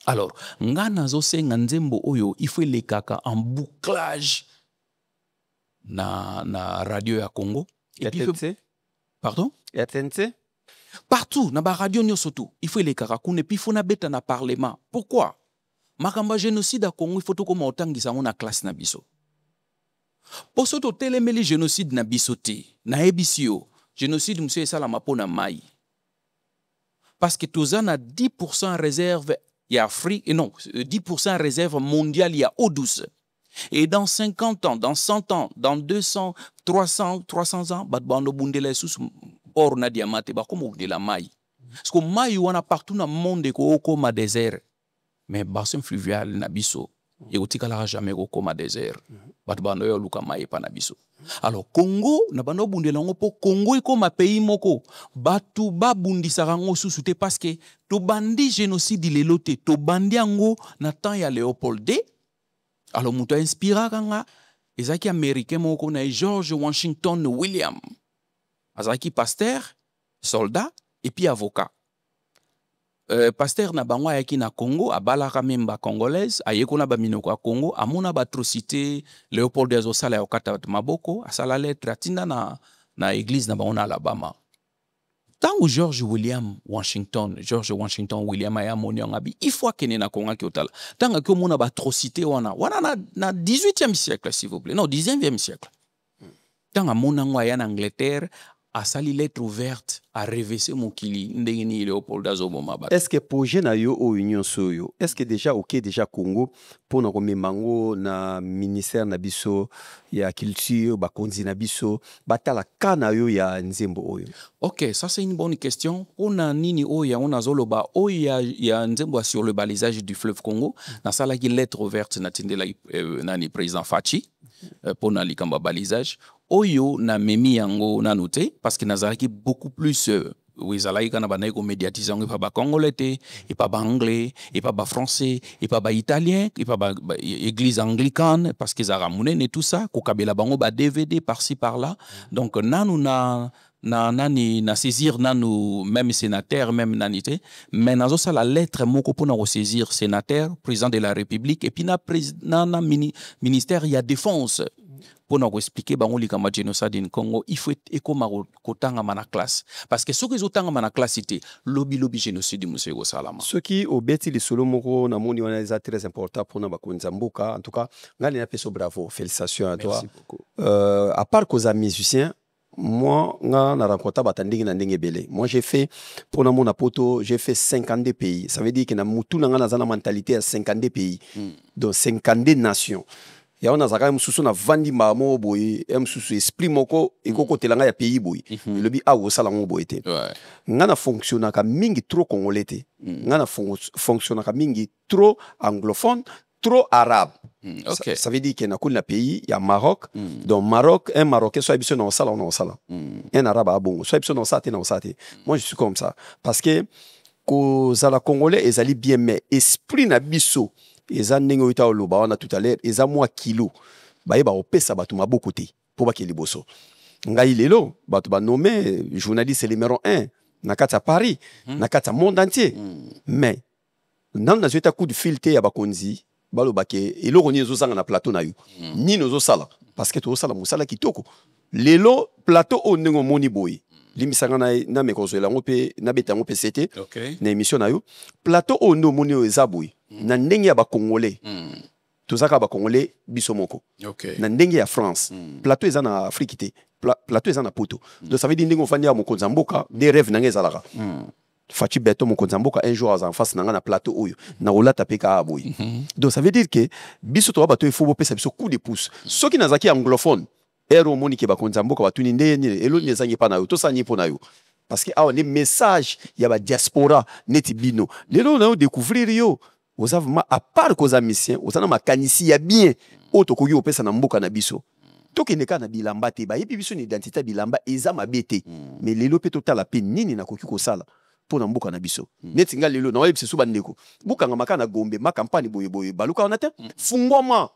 Alors, ngana zo se nzembo oyo, il faut les kaka en bouclage na radio ya Congo. Et puis pardon? Et TNT? Partout, na ba radio nyosoto, il faut les kaka kune puis faut na beta na parlement. Pourquoi? Makamba génocide à Congo, il faut tout comme otangisa na classe na biso. Pour ce telemeli génocide na bisote, na ebisio, génocide monsieur salama pona mai. Parce que tous na 10% réserve y a Afrique, et non, 10% réserve mondiale y a eau douce. Et dans 50 ans, dans 100 ans, dans 200, 300 ans, bando bundela sous or na diamante ba comme de la mai. Parce que mai wana partout dans le monde ko comme désert. Mais bassin fluvial na biso. Et au tikala jamais au coma désert. Bat bando yo luka mai pa na biso. Alors Congo na bando bundela ngo po Congo iko ma pays moko. Batu ba bundisa rango susute parce que to bandi génocide lelote to bandi ango na temps ya Léopold II. Alors muto inspira kanga ezaki américain moko na George Washington William. Azaki pasteur, soldat et puis avocat. Pasteur na bango ayaki na Congo abalaka memba congolaise ayekona ba minoko ya Congo amona ba atrocité Léopold II azosala ya kata maboko asala lettre atinda na église na bango na Alabama. Tango George Washington William aya moni ngabi il faut kene na Congo ki otala tanga ki omona ba atrocité wana na 18e siècle s'il vous plaît non 19e siècle. Tanga mona ngo ya na Angleterre asali lettre ouverte à revêser mokili ndengeni Léopold azoboma ba. Est-ce que projet na yo o union soyo est-ce que déjà OK déjà Congo pour na komemango na ministère na biso ya culture bakonzi na biso batala kana yo ya nzembo oyo? Ok, ça c'est une bonne question. On a nini oya on a zoloba oya ya nzembo sur le balisage du fleuve Congo na sala ki lettre ouverte na tindela nani président Fachi pour na likamba balisage oyo na memi yango na noté parce que nazaraki beaucoup plus wizalaki kana banayi ko médiatiser yango pa ba congolais et pas ba anglais et pas ba français et pas ba italien et pas ba église anglicane parce que zara munene et tout ça ko kabela bango ba DVD par-ci par-là donc nanu na saisir nanu même sénateur même nanité mais nazo ça la lettre moko pour na saisir sénateur président de la République et puis na ministère il y a défense pour nous expliquer bango likama génocide in Congo il faut ekoma kotanga mana classe parce que ce que zotanga mana classe c'était lobby génocide monsieur go salama ce qui obeti les solo moko na moni wana est très important pour na bakonza mboka en tout cas ngani na peso bravo félicitations à toi. À part cause musicien moi na rencontre batandingi na ndenge belé moi j'ai fait pour na mon poto j'ai fait 52 pays ça veut dire que na mutu na ngana zana mentalité à 52 pays donc 52 nations. Ya on a zaka msusu na vandi mamo boy msusu esprit moko ekoko telanga ya pays boy le bi a osala ngo boy te ngana fonctionner ka mingi trop congolais te ngana fonctionner ka mingi trop anglophone trop arabe. Okay. Ça veut dire qu'il y a un pays, il y a Maroc. Donc Maroc, un Marocain soit habitué dans ça, on a ça. Un arabe a bon, soit habitué dans ça, dans ça. Moi je suis comme ça parce que la congolais ils allaient bien mais esprit na biso eza ndenge oita oloba wana tout à l'heure eza mwa kilo ba yeba opesa batu maboko te pour ba ke liboso ngai lelo batu ba nommé journaliste numéro 1 na kati ya Paris na kati ya monde entier mais nan na zoita coup de fil te ya bakonzi baloba ke eloko ni ezosanga na plateau na yo ni nozo sala parce que to sala musala kitoko lelo plateau o ndenge moni boy limisanga na mekozela ngope na beta ngope c'était na émission na yo plateau o ndo moni eza boy na ndenge ya ba congolais tozaka ba congolais biso moko na ndenge ya France plateau eza na Afrique te plateau eza na poto donc ça veut dire ndenge ofandi ya mokonza mboka des rêves na ngezalaka Fachi Beto mokonza mboka un jour en face na plateau oyo na olata peka aboy donc ça veut dire que biso to bato il faut pesa biso coup de pouce ceux qui nazaki anglophone ero moni ke bakonza mboka batuni ndeni elo nezangi pa na yo to sanyi po na yo parce que awa les messages ya ba diaspora neti bino lelo na yo découvrir yo ozavuma à part cause mission ozana makanisi ya bien oto koki opesa na mboka na biso tokende ka na bilamba te ba yebi biso ni identité bilamba eza mabete mais lelo pe totala pe nini na koki ko sala pour na mboka na biso neti nga lelo na wayebi se suba ndeko bukanga makana gombe ma campagne boye baluka on ate fungwama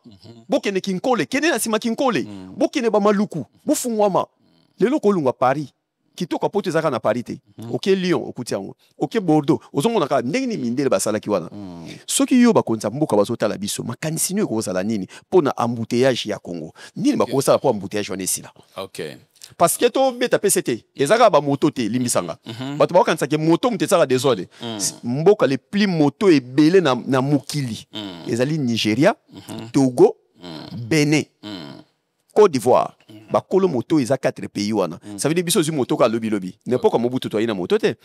bokene kinkole kene na sima kinkole bokene ba maluku bu fungwama lelo ko lungwa Paris kitoko poto ezaka na Paris te OK Lyon okuti yango OK Bordeaux ozomona ka ndenge ni mindele basala ki wana soki yo bakonza mboka bazotala biso makanisi nyo ko sala nini pona embouteillage ya Congo nini bako sala po embouteillage wana esila OK parce que to beta PCT ezaka ba moto te limisanga bato ba kanisa ke moto mutetsaka désordre mboka le plus moto ebele na mokili ezali Nigeria Togo Benin Côte d'Ivoire bakolo moto eza 4 pays wana ça veut dire biso zu moto ka lobi n'importe comment Mobutu to ina moto te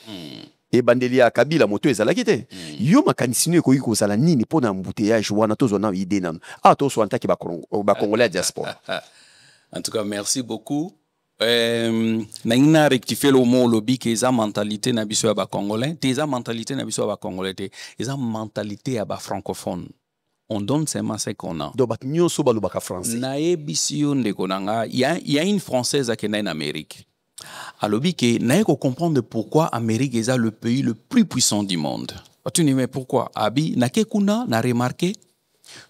e bandeli ya Kabila moto ezalaki te yo makanisi no ekoki kozala nini pona embouteillage wana tozona idée nanu to so antaki ba congolais diaspora. En tout cas merci beaucoup. Naina rectifier le mot lobby que eza mentalité na biso ya ba congolais te eza mentalité na biso ya ba congolais te eza mentalité ya ba francophone. On donne seulement ce qu'on a. Donc, il y a un français. Il y a une française qui est en Amérique. Alors, il faut comprendre pourquoi l'Amérique est le pays le plus puissant du monde. Tu dis, mais pourquoi? Abi, n'a remarqué,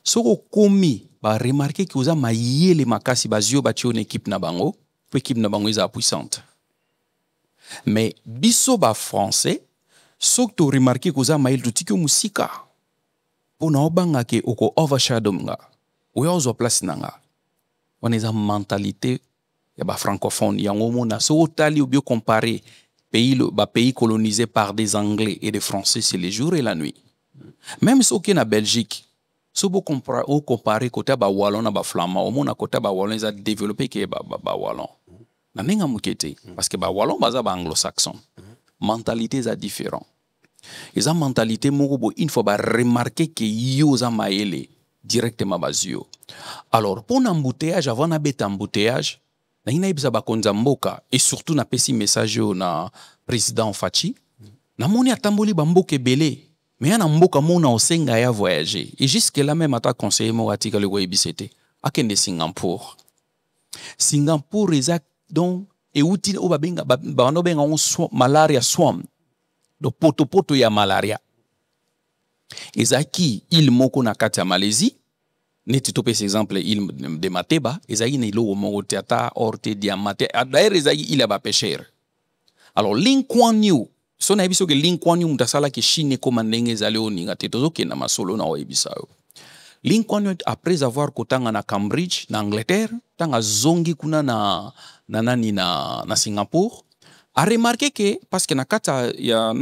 ce qu'on a remarqué que vous avez maillé les makasi bazio bâti une équipe na bango, l'équipe na bango est puissante. Mais biso ba français, ce que tu as remarqué que vous avez maillé le tiki musika. Pona obanga ke oko overshadow nga oyo zo place nanga on est en mentalité ya ba francophone ya ngomona so otali ou bien comparer pays colonisés par des anglais et des français c'est le jour et la nuit même si ok na Belgique so bo comparer côté ba wallon na ba flamand au mona côté ba wallon ils a développé que ba wallon na nenga mukete parce que ba wallon baza ba anglo-saxon mentalité za différent eza mentalité moko bo une fois ba remarquer que yo za maele directement bazio alors pour embouteillage avant na beta embouteillage na ina ibisa ba konza mboka et surtout na pesi message na président Fachi na moni atamboli ba mboka belé mais na mboka mona osenga ya voyager et jusque là même ata conseiller mo atika le goyebisete akende Singapour eza donc et outil o babenga bano benga on malaria swam do poto ya malaria ezaki il moko na kati ya Malaisie neti to pes exemple il de Mateba ezaki ne lo moko tata orte diamante d'ailleurs ezaki il ba pêcheur alors Lee Kuan Yew so na biso ke Lee Kuan Yew mutasala ke Chine ko mandenge ezali oninga te tozoke na masolo na oyebisa yo Lee Kuan Yew après avoir kotanga na Cambridge na Angleterre tanga zongi kuna na Singapour a remarqué que parce que na kata ya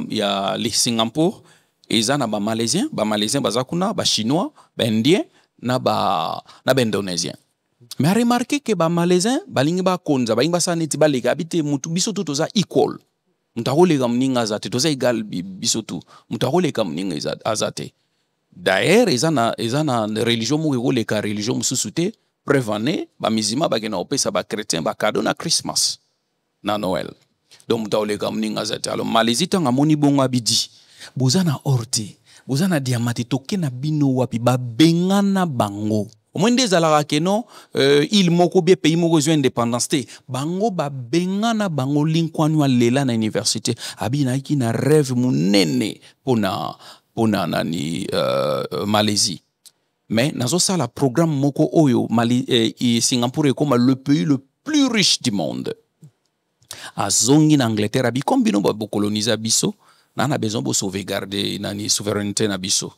ya le Singapour ezana ba malaisien baza kuna ba chinois ba indien na ba indonésien mais a remarqué que ba malaisien balingi ba konza ba ingba saneti ba lega habite mutu biso tout za equal mutakolega mninga zate toza égal biso tout mutakolega mninga azate d'ailleurs ezana religion moko le ka religion mususute prévané ba mizima ba kena opesa ba chrétien ba cadeau na Christmas na Noël donc mutakolega mninga zate alors Malaisie tanga moni bongo abidi bozana orte bozana diamati toke na bino wapi ba bengana bango omwende zalaka keno il moko bien pays moko zo indépendance te bango ba bengana bango Lee Kuan Yew lela na université abina ki na rêve munene pona nani Malaisie mais nazo sala programme moko oyo Singapour est comme le pays le plus riche du monde azongi na Angleterre abi comme bino ba coloniser biso nana besoin de sauvegarder nani souveraineté na biso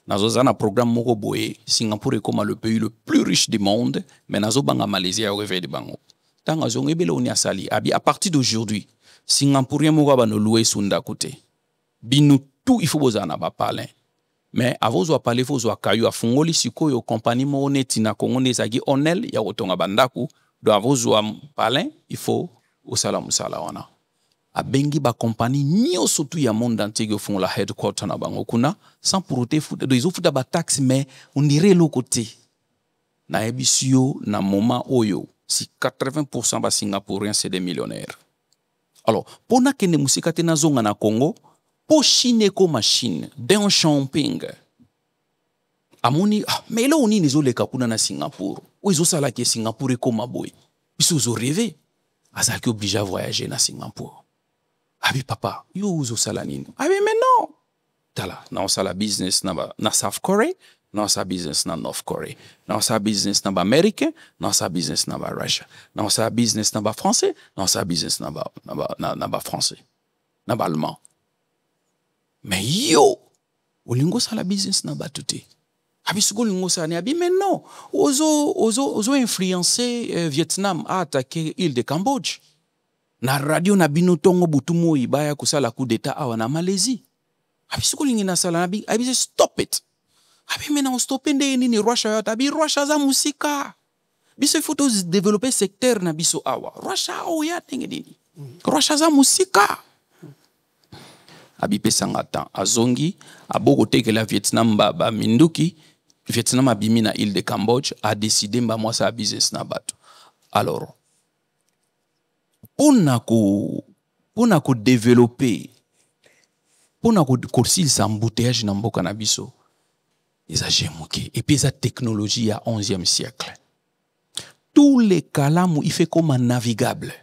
nazo zana programme moko boye Singapour est comme le pays le plus riche du monde mais nazo banga Malaisie au réveil de bango tanga zongi bele oni asali abi à partir d'aujourd'hui Singapourien moko ba no louer sunda côté binu tout il faut bozana ba palin mais avant zo parler faut zo kayu afungoli sikoyo compagnie mo neti na Congo nezaki onel ya kotonga bandaku do avant zo palin il faut au salam sala wana abengi ba compagnie nyoso tu ya monde entier qui font la headquarter na bango kuna sans pour autant foutre ils foutent ba taxe mais on dirait le côté na ebisio na moment oyo si 80% ba singapouriens c'est des millionnaires alors pona kene musika te na zonga na Congo po Chine ko machine d'un shopping amoni mais là on ni zo le kapuna na Singapour o izo sala ke Singapour ko maboy biso zo rêver azaki obligé à voyager na Singapour. Abi papa, yo uzo sala nini? Abi mais non. Tala, na sala business na South Korea, na sa business na North Korea, na sa business na ba Americain, na sa business na ba Russia, na sa business na ba français, na sa business na ba français, na ba allemand. Mais yo, olingo sala business na ba tuté. Abi sugo lingo sala abi mais non. Ozo influencer Vietnam a attaqué l'île de Cambodge. Na radio na bino tongo butumo ibaya kusala coup d'état awa na Malaisie. Abi suko lingi na sala abi stop it. Abi mena on stopper nini Russia yata abi Russia za musika. Biso faut développer secteur na biso awa. Russia o ya tingi nini. Russia za musika. Abi pesanga tan azongi aboko teke la Vietnam ba minduki Vietnam abimi na île de Cambodge a décidé mba moi sa business na bato. Alors pona ko développer pona ko korsil sa embouteillage na mboka na biso eza jemuke et puis eza technologie ya 11e siècle tous les kalamu il fait comme un navigable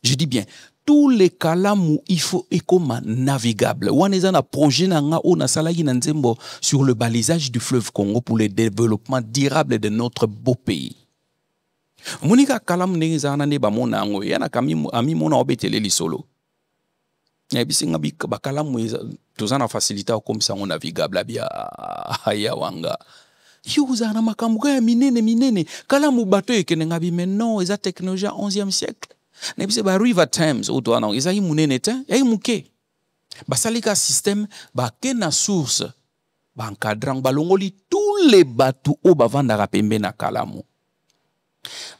je dis bien tous les kalamu il faut comme un navigable wana eza na projet na nga o na salaki na nzembo sur le balisage du fleuve Congo pour le développement durable de notre beau pays. Monika kalam ndenge zana ne ba mona ngo yana ami mona obetele lisolo ya bisinga ba kalam tozana facilité comme ça on navigable bia ya wanga yuza na makambuka ya minene kalamu bato ekene ngabi mais non eza technologie 11e siècle ne bise ba river Thames ou toi non eza yi munene te ya muke basalika système ba kena source ba encadrant balongoli tous les bateaux au bavanda pembe na kalamu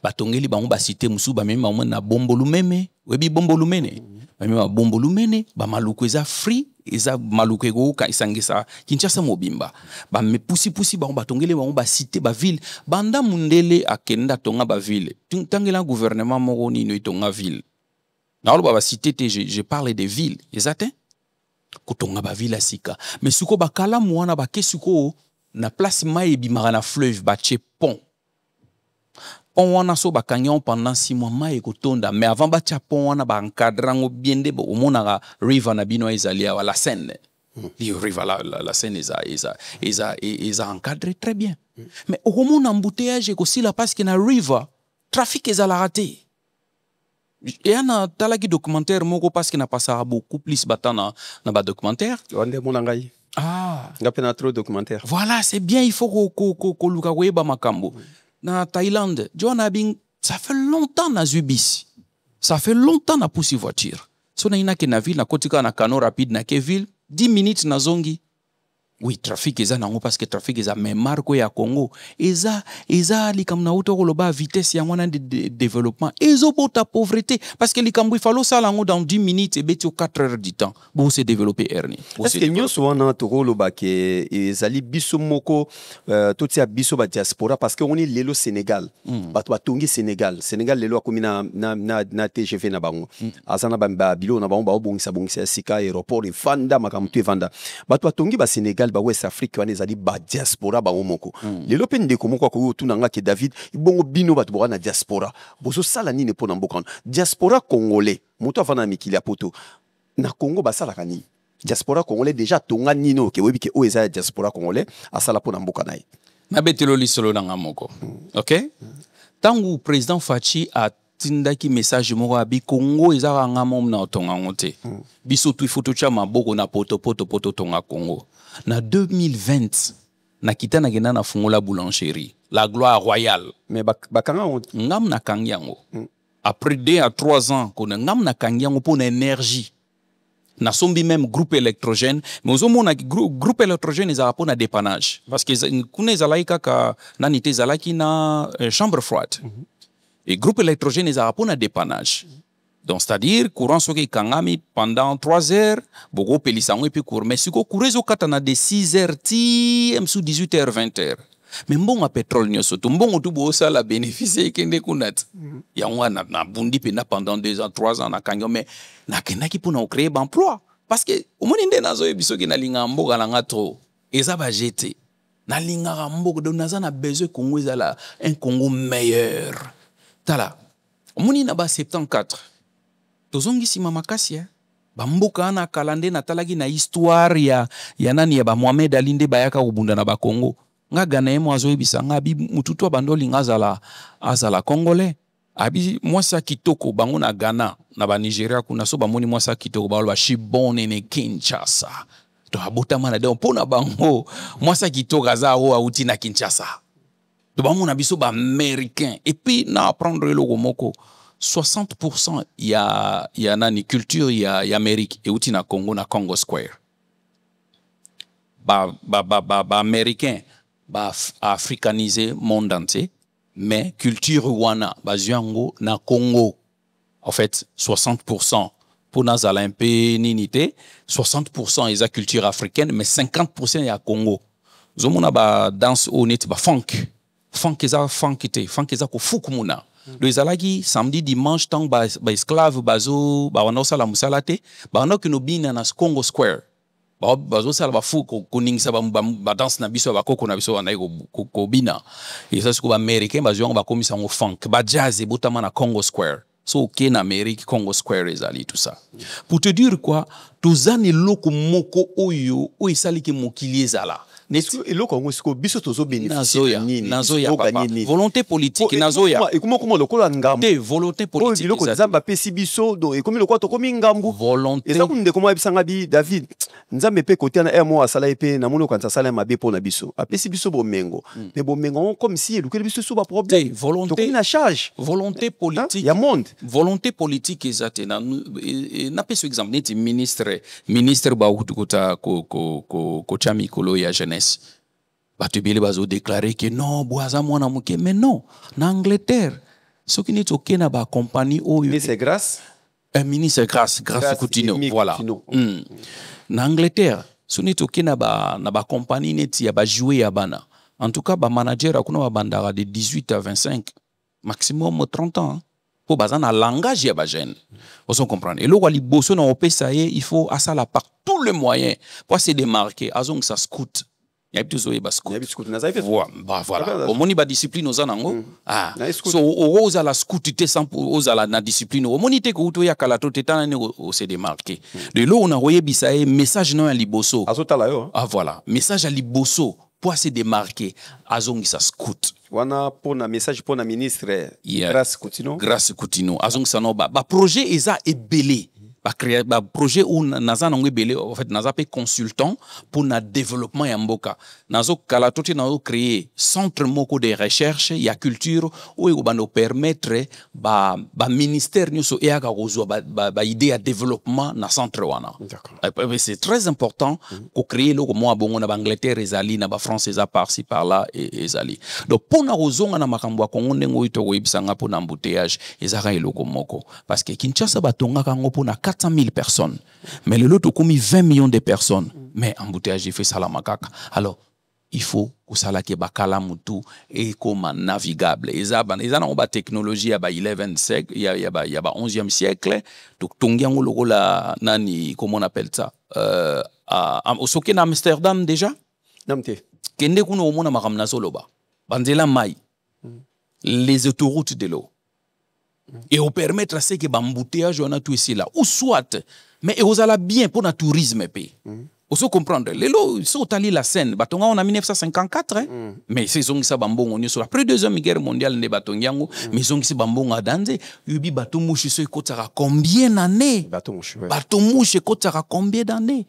batongeli bango ba cité musu ba mema na bombolumene webi bombolumene ba mema bombolumene ba maluku eza free eza maluku ego ka isangisa Kinshasa mobimba ba me pusi bango batongeli bango ba cité ba ville banda mundele akenda tonga ba ville tangela gouvernement moko nino itonga ville na olo ba cité je parle des villes ezate kotonga ba ville sika mais suko bakala mwana ba kesuko na place mai ebimaka na fleuve bache pont wana so bakanyon pendant 6 mois mai ekotonda mais avant bacha pont wana ba encadrango bien de au monaka river na bino ezalia la Seine li river la Seine eza encadré très bien mais au mona embouteillage aussi la parce que na river trafic ezala raté et ana talaki documentaire moko parce que na passera beaucoup plus batana na ba documentaire wande mona ngai ngapena trop documentaire voilà c'est bien il faut ko luka weba makambo na Thaïlande Joanna Bing ça fait longtemps na Zubis ça fait longtemps na poussi voiture so na ina ke na ville na kotika na cano rapide na ke ville 10 minutes na zongi oui trafic eza nango parce que trafic eza mais marco ya Congo eza likam na auto koloba vitesse ya mwana de développement ezo bota pauvreté parce que likambo il fallait ça lango dans 10 minutes et beti 4 heures du temps pour se développer erni est-ce que nyoso wana to koloba ke ezali biso moko tout ya biso ba diaspora parce que on est lelo Sénégal bato batongi Sénégal lelo akomi na TGV na bango azana ba bilo na bango ba bongisa sika aéroport e vanda makamtu e vanda bato batongi ba Sénégal ba West Afrique wana ezali ba diaspora ba moko lelo pe ndeko moko ko tunanga ke David ibongo bino bato bo na diaspora bozo sala nini pona mboka diaspora congolais moto avana mikili ya poto na Congo basala kani diaspora congolais déjà tonga nino ke webi ke o eza diaspora congolais asala pona mboka naye na betelo lisolo na ngamoko OK tangu président Fachi a tindaki message moko abi Congo eza ngamom na otonga ngote biso tu photo cha maboko na poto tonga Congo na 2020 na kitana gena na fungola boulangerie la gloire royale mais bakanga ngam na kangiango après 2 à 3 ans qu'on ngam na kangiango pour énergie na sombi même groupe électrogène mais ozomona groupe électrogène ezala pona dépannage parce que kuna ezala kaka nanite ezala ki na chambre froide et groupe électrogène ezala pona dépannage donc c'est-à-dire courant soki kangami pendant 3 heures bogo pelisango et puis court mais siko kurezo katana de 6 heures ti msou 18 heures 20 heures mais mbonga pétrole nyoso to mbongo tu bo sala bénéficier kende kunat ya wana na bundi pena pendant 2 ans 3 ans na kanyo mais na kenaki pona créer emploi parce que au monde ndé nazo ebiso ki na linga mboka na ngato eza ba jeté na linga mboka do naza na besoin Congo ezala un Congo meilleur tala omoni na ba 74 tozongisi makasi bamboka na kalande na talaki na histoire ya nani ya ba Mohamed Ali nde bayaka obunda na ba Congo nga Gana emo azoyebisa nga abi mututu abandoli nga azala congolais abi mwasa kitoko bango na Ghana na ba Nigeria kuna so bamoni mwasa kitoko ba shibone ne Kinshasa to abotama na de pona bango mwasa kitoko azao auti na Kinshasa to bamona biso ba américain et puis na apprendre le moko 60% ya nani culture ya Amérique et outi na Congo na Congo Square ba américain ba africanisé monde entier mais culture wana baziango na Congo en fait 60% pour nazala un peu ninité 60% eza culture africaine mais 50% ya Congo zomona ba danse honnête ba funk eza ko fukumuna le zalaki samedi dimanche tant ba esclave bazo ba wana osala musala te ba wana kinobina na Congo Square bazo sala ba fuko kuningisa ba danse na biso ba koko na biso wana ko bina et ça c'est ko ba américain bazo ba komisa ngo funk ba jazz botama na Congo Square so ok na Amérique Congo Square ezali tout ça pour te dire quoi tozani loko moko oyo isali ki mokili ezala et le Congo siko biso tozo bénéficier nazoya papa volonté politique nazoya et comment le kola ngambu te volonté politique le ko nzamba pesi biso do et comme le ko to komi ngambu volonté et ça comme de comment bisanga bi David nzambe pe côté na mo asala pe na mono kanza sala mabe pona biso apesi biso bomengo mais bomengo comme si le biso so ba problème volonté na charge volonté politique ya monde volonté politique ezate na peso exemple neti ministre ba ukuta ko chami kolo ya jeunesse batubile bazo déclarer que non boaza mwana muke mais non na Angleterre Ce qui n'est aucun na ba compagnie au ministre grâce ministre grâce Coutinho voilà na Angleterre ce n'est aucun na ba compagnie net ya ba jouer ya bana en tout cas ba manager akuna ba bandara de 18 à 25 maximum 30 ans pour baser na langage ya ba jeune vous comprenez et là wali bosso na opesa il faut à ça la par tous les moyens pour se démarquer azong ça scout. Il y a plus de scout. Voilà. Au moni ba discipline aux anango. So aux à la scoutité sans aux à la discipline. Au moni te ko to ya kala to tetana ne au se démarquer. De là on a voyé bisaye message non à liboso. Voilà. Message à liboso pour se démarquer. Azong sa scout. Wana pona message pona ministre Grâce Coutinho. Grâce Coutinho. Azong sa no ba projet eza ebelé. Créer un projet où naza nangwe belé en fait naza pe consultant pour na développement ya mboka nazo kala toti nazo créer centre moko de recherche ya culture où il va nous permettre ba ministère nyuso e aka kozwa ba idée ya développement na centre wana c'est très important ko créer loko mo abongo na Angleterre ezali na ba France eza par-ci par-là ezali donc pour na kozonga na makambo ya Kongo ndengo ito ko ibisanga pour na embouteillage ezaka eloko moko parce que Kinshasa batonga kango pour na 400 000 personnes. Mais le lot a commis 20 millions de personnes. Mais embouteillage, il fait ça la macaque. Alors, il faut que ça la bakala mutu et comme navigable. Ils ont une technologie à 11e siècle, il y a 11e siècle. Donc, tongiango loko la nani, comment on appelle ça? Au soke na Amsterdam déjà? Namte. Kende kuno au mona makamna soloba. Bandela mai. Les autoroutes de l'eau. Et on permettre à ce que l'embouteillage on a tout ici là ou soit mais on a bien pour le tourisme pays on se comprendre les lots sont allés la Seine batonga on a 1954 mais c'est zong sa bambon on est sur après deuxième guerre mondiale ne batongiango mais zong si bambon a danze yubi batomouchi so ikotara combien d'années batomouchi ikotara combien d'années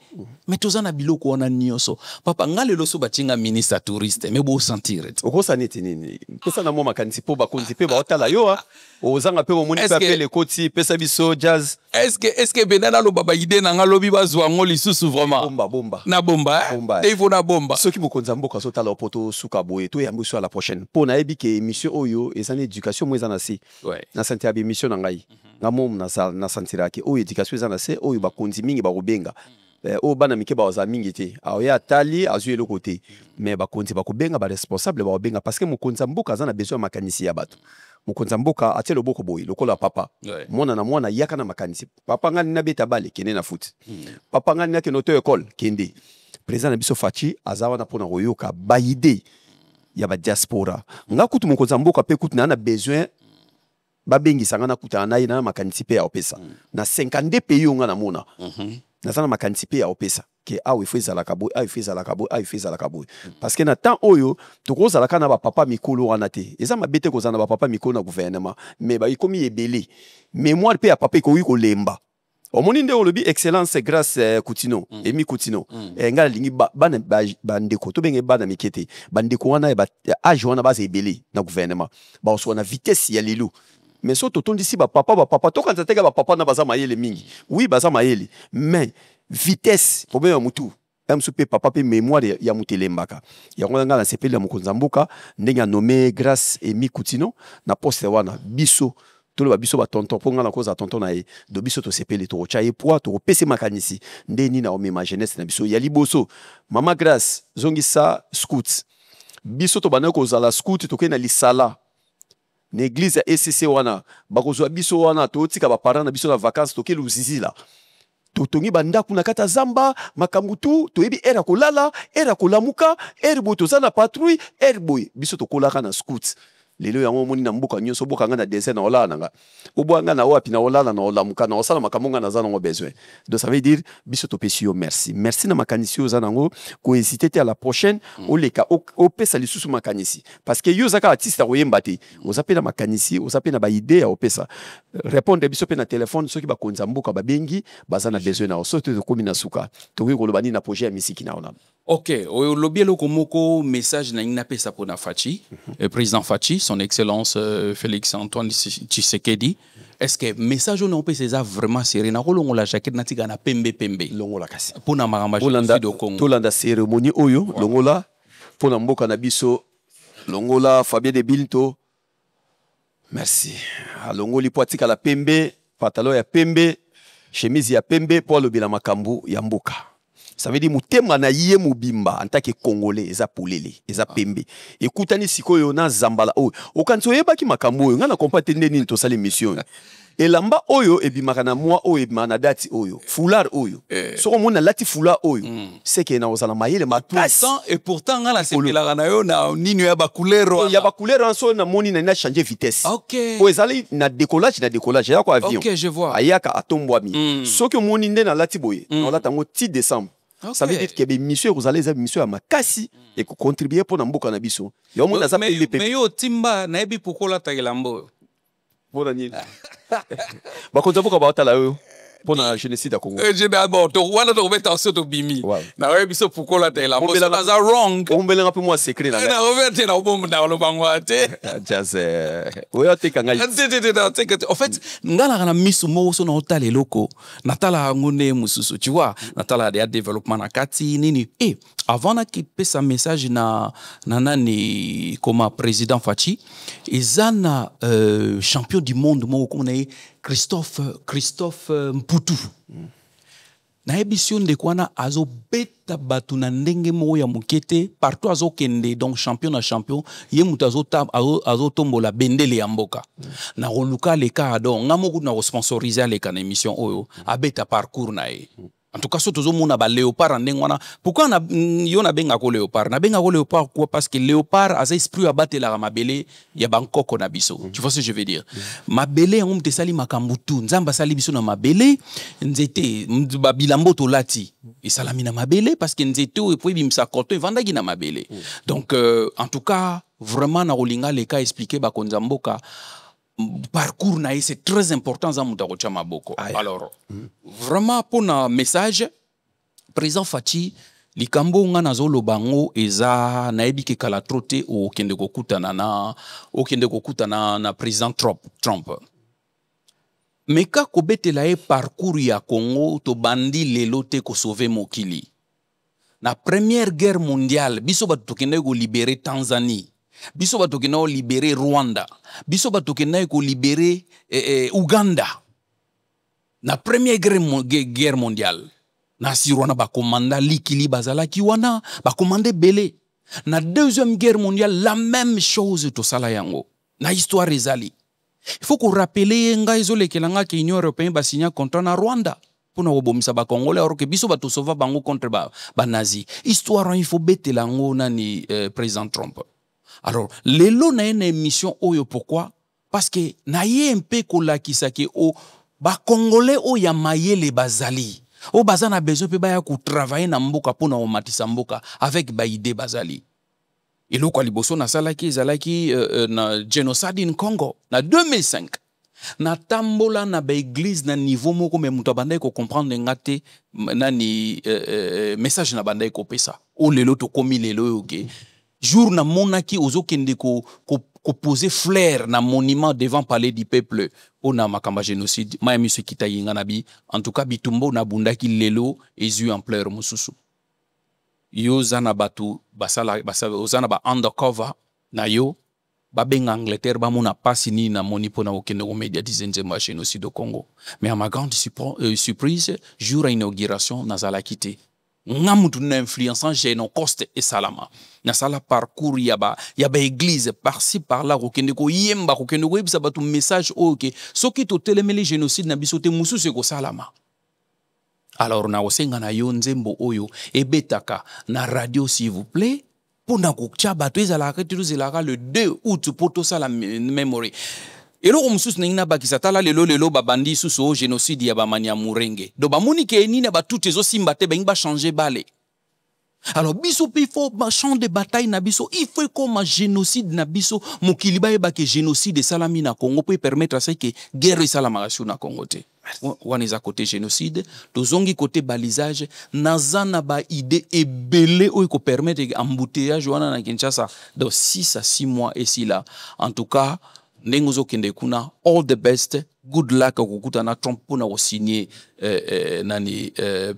mais tous en a biloko on a nyoso papa ngale loso batinga ministre touriste mais beau sentir oko saneti nini pesa na mo makanisi po bakonzi pe ba otala yo ozanga pe omoni pe apele koti pesa biso jazz est-ce que benana lo baba ide na ngalobi bazwa ngoli susu vraiment bomba na bomba il faut na bomba ceux qui mokonza mboka so tala poto suka boye to yambo so à la prochaine po na ebi ke émission oyo ezana éducation mo ezana si na santé ya émission na ngai na mom na santira ke oyo éducation ezana se oyo bakonzi mingi ba kobenga o bana mike ba oza mingi te aoya tali azu elo côté mais bakonzi ba kobenga ba responsable ba kobenga parce que mokonza mboka azana besoin makanisi ya bato mokonza mboka atie loboko boye lokola papa mwana na mwana yaka na makanisi papa ngani na beta bale kende na foot papa ngani na kenoto école kende président na biso Fachi azawa na pona koyoka ba idée ya ba diaspora ngakutu mokonza mboka pe kutu na besoin ba bengi sanga na kuta na ina makanisi pe ya opesa na 52 pays nga na mona na sana makanisi pe ya opesa ke awe feza la kabo awe feza la kabo awe feza la kabo parce que na temps oyo to koza la kana ba papa mikolo wana te eza mabete koza na ba papa mikolo na gouvernement mais ba ikomi ebele mémoire pe ya papa ko wiko lemba omoni nde olobi excellence grâce Coutinho emi Coutinho ngala lingi ba ndeko to benge bana mikete ba ndeko wana ba age wana ba ebele na gouvernement ba so na vitesse ya lelu mais so to tondi si ba papa to kanza teka ba papa na baza mayele mingi oui baza mayele mais vitesse problème ya mutu MSP papa pe mémoire ya mutelembaka ya nganga na sepeli ya mokonza mboka ndenge nommé grâce Emi Coutinho na poste wana biso tolo ba biso ba tonton ponga na koza tonton na e do biso to sepeli to chaye poa to pese makanisi ndeni na omema jeunesse na biso ya liboso mama grâce zongisa scout biso to bana koza la scout to ke na lisala na église ya ECC wana bakozwa biso wana to tika ba parents na biso na vacances to ke luzizi la totongi banda kuna kata zamba makambutu to yebi era kolala era kolamuka erbo to zana patrouille erboy biso to kolaka na scout lelo yango moni na mboka nyonso boka nga na dessin na olala nga obwanga na wapi na olala na olamuka na osala makamonga na zana ngo besoin donc ça veut dire biso to pesio merci na makanisi ozana ngo ko hésiter te à la prochaine oleka o pesa lisusu makanisi parce que yo zaka artiste oyemba te ozapena makanisi ozapena ba idée ya opesa répondre biso pe na téléphone soki ba konza mboka ba bengi bazana besoin na so to komi na suka to ko lobani na projet ya misiki na ona. Ok, au lobby lokomoko message na inape sa pona Fachi, président Fachi, son excellence Félix Antoine Tshisekedi. Est-ce que message on peut c'est vraiment sérieux na rolongo la jaquette na tika na pembe longo la kasi. Pona maramba je do Congo. Tolanda cérémonie oyo longo la pona mboka na biso longo la Fabien de Bilto Merci. Alongoli poatika la pembe, pantalon ya pembe, chemise ya pembe, pour le bila makambu ya mboka. Ça veut dire mutema na yé mubimba en tant que congolais eza polele, eza pembe. Ekutani sikoyo na zambala oyo. Okanso yeba ki makambu oyo, ngana kompate nini to sale mission. Elamba oyo ebimaka na mwa oyo ebimaka na dati oyo. Foulard oyo. Soko mona lati foulard oyo. C'est que na ozala mayele makasi. Et pourtant ngana sepelaka na yo na nini ya ba couleur wana. Ya ba couleur anso na moni na changer vitesse. OK. Po ezali na décollage ya ko avion. OK, je vois. Ayaka atombwami. Soki moni nde na lati boye. On lata ngo 10 décembre. Okay. Ça veut dire que les missions vous allez missions à makasi et contribuer pour n'amboka na biso. Mais yo timba na ebi pokola tagelambo. Pour nini? Ba kontaboka ba tala yo. Pour na génocide à Congo. Je d'abord to wana to mettre en soto bimi. Na ebi so pokola tagelambo. Ça is wrong. On belenga un peu moi secret na. Na reverter na bombe na lo bangwate. Just oyo te kangali. En fait, ngala kana misu mo so na hotale loko. Natala ngone mususu, tu vois. Natala de développement na kati nini. Et avant na ki pesa message na nani comme président Fachi, ezana champion du monde mo ko na Christophe Mputu. Na émission de kwana azo beta batu na ndenge mo ya mukete partout azo kende donc champion na champion ye mutu azo tombola bendele ya mboka na roluka leka ado ngamo na sponsoriser leka na émission oyo abeta parcours na ye. En tout cas, surtout mona ba léopard ndengwana. Pourquoi na yo na benga ko léopard? Na benga ko léopard quoi? Parce que léopard a esprit à battre la mabele ya Bangkok na biso. Tu vois ce que je veux dire? Mabele on te sali makambutu. Nzamba sali biso na mabele, nzete ba bilambo to lati. Et salami na mabele parce que nzete et puis bimsa koto vendaki na mabele. Donc en tout cas, vraiment na rolinga les cas expliquer ba konzamboka parcours na c'est très important za muta kocha maboko. Alors vraiment pour un message président Fachi likambo nga nazolo bango eza naebi ke kala trote o kende kokutana na président Trump. Mais ka kobetela e parcours ya Congo to bandi lelo te ko sauver mokili. Na première guerre mondiale biso batu kende ko libérer Tanzanie. Biso bato kena libérer Rwanda. Biso bato kena libérer Uganda. Na première guerre mondiale. Na sirwana ba commanda likili bazala kiwana ba commandé belé. Na deuxième guerre mondiale la même chose to sala yango. Na histoire ezali. Il faut qu'on rappelle nga ezole kelanga ke Union européenne ba signer contrat na Rwanda. Pona obomisa ba Congolais alors que biso bato sauva bango contre ba nazi. Histoire il faut bete lango nani président Trump. Alors, lelo na une émission oyo pourquoi? Parce que na ye un peu kola kisake o ba Congolais o ya mayele bazali. O bazana besoin pe ba ya ko travailler na mboka pona o matisa mboka avec ba idée bazali. Et lo kwa liboso na salaki zalaki na génocide in Congo na 2005. Na tambola na ba église na niveau moko me muto bandai ko comprendre ngate nani message na bandai ko pesa. O lelo to komi lelo yoke. Jour na monaki ozo kende ko poser flair na monument devant palais du peuple pour na makamba génocide ma monsieur kita yinga nabi en tout cas bitumbo na bundaki lelo ezu en pleurs mususu yo zana batu basala ozana ba undercover na yo ba benga Angleterre ba mona pasi ni na moni pona okende ko médiatiser nzemba génocide au Congo mais à ma grande surprise jour à inauguration na zala kité ngamutu na influençant Geno Coste et Salama na sala parcours yaba église par-ci par-là kokende ko yemba kokende ko yebisa batu message OK soki to telemeli génocide na biso te mususu ko Salama. Alors na osenga na yo nzembo oyo ebetaka na radio s'il vous plaît pour na kokcha batu ezalaka tuzela le 2 août pour to sala memory. Et là, on se n'a pas qui s'attala lelo babandi sous au génocide ya bamania murenge. Do ba moni ke ni na ba toutes zo simbate ba ingba changer balé. Alors biso il faut ba champ de bataille na biso, il faut comme génocide na biso mokili ba yeba ke génocide salami na Congo pour permettre à ce que guerre salama na Congo te. Waniza côté génocide, tozongi côté balisage, nazana ba idée ebele ou ko permettre embouteillage wana na Kinshasa dans 6 à 6 mois ici là. En tout cas Nengozo kende kuna all the best, good luck kukuta na Trump pona o signer nani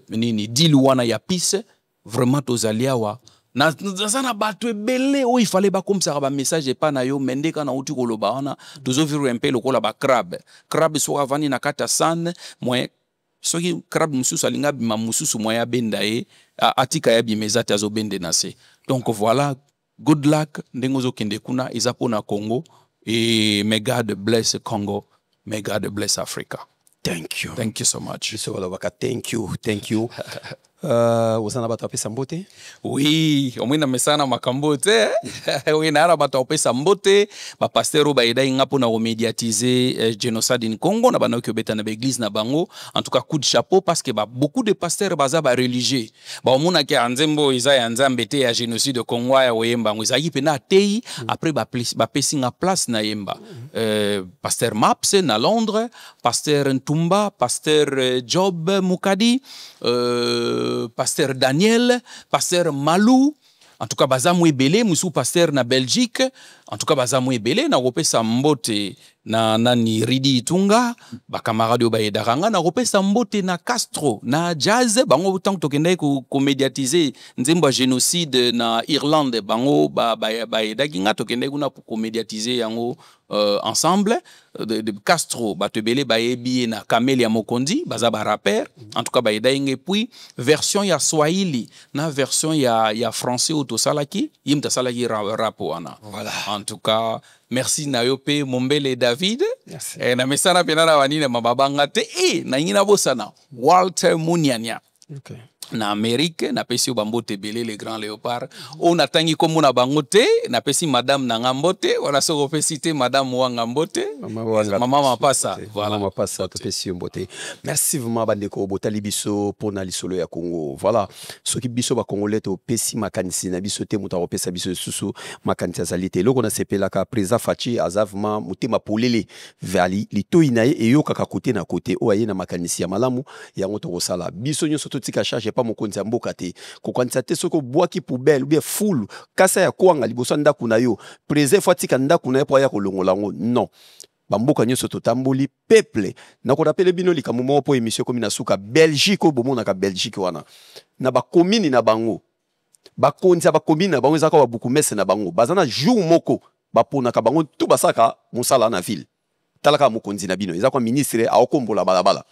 nini deal wana ya peace vraiment tozaliawa naza na bato ebele oyo ifale bakomisaka bamessage epa na yo mende kana uti koloba wana tozovivre mpe lokola crabe soki avandi na kati ya sane mwe soki crabe mosusu alingi abima mosusu mwa ya benda ye atika ya bima eza te azobende na se. Donc voilà, good luck ndenge ozokende kuna eza mpona Congo et may God bless Congo, may God bless Africa. Thank you so much. Thank you. Ozana bato apesa mbote? Oui, omwina mesana makambote. Oui, na bato apesa mbote. Ba pasteur ba eda inga pona remediatiser génocide in Congo na bana ki obeta na église na bango. En tout cas, coup de chapeau parce que beaucoup de pasteurs baza ba religieux. Ba omuna ki anzembo iza ya nzambe te ya génocide Congo ya oyemba ngo izaki pena tei après ba pesi nga place na yemba. Pasteur Maps na Londres, pasteur Ntumba, pasteur Job Mukadi, pasteur Daniel, pasteur Malou, en tout cas bazamu ebele, musu pasteur na Belgique, en tout cas bazamu ebele na kopesa mbote na nani Ridi Itunga, ba camarade ba yedaranga na kopesa mbote na Castro, na Jazz, bango tant tokende ko médiatiser nzembo génocide na Irlande, bango ba yedaginga tokende kuna ko médiatiser yango ensemble de Castro batebele bayebi na Camelia Mokondi baza ba rapper, en tout cas ba yedainge puis version ya Swahili na version ya français autosalaki yimta salaki rap wana. Voilà. En tout cas, merci Nayope Mombele David. Merci. Na mesana penana wanine mababanga te na ngina bosana Walter Muniania. Okay. Na Amérique na pesi bambote belé les grands léopards. On atangi comme na bangote na pesi madame na ngambote wala soko pesi te madame wanga mbote. Maman mapasa. Voilà. Maman mapasa to pesi mbote. Merci vraiment bandeko botali biso pona lisolo ya Congo. Voilà. Soki biso ba congolais to pesi makanisi na biso te muta opesa biso susu makanisi azalite. Loko na sepela ka preza fachi azavma mutema polele vali litoyi na e yo kaka kote na kote o aye na makanisi ya malamu ya ngoto kosala. Biso nyo soto tika charge pa mokonzi ya mboka te ko kanisa te soko boaki poubelle ou bien foule kasa ya kwanga liboso ndako na yo preze fois tika ndako na yo po ya kolongola ngo non bamboka nyoso totamboli peuple na ko rappeler bino likambo mo po émission comme na suka Belgique o bomona ka Belgique wana na ba commune na bango ba konza ba commune na bango ezaka ba bukumese na bango bazana jour moko ba pona ka bango tout basaka musala na ville talaka mokonzi na bino ezaka ministre a okombola balabala.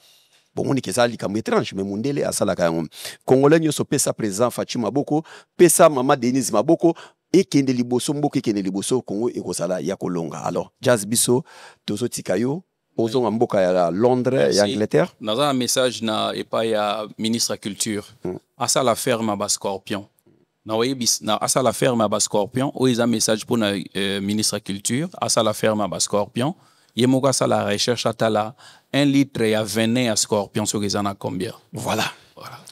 Bon, on est que ça, étrange, mais Mundele a ça la gagne. Congolais nyo so pesa présent Fatima Boko, pesa Mama Denise Maboko, et kende liboso mboke kende liboso Congo et kosala ya kolonga. Alors, Jazz Biso, tozo tikayo, ozo mboka ya Londres et Angleterre. Dans un message na et pas ya ministre de culture. À ça la ferme à Scorpion. Na asa la ferme à Scorpion, o ils un message pour na ministre de culture, à ça la ferme à Scorpion. Yemoka ça la recherche atala 1 litre ya venin à Scorpion sur les années combien? Voilà.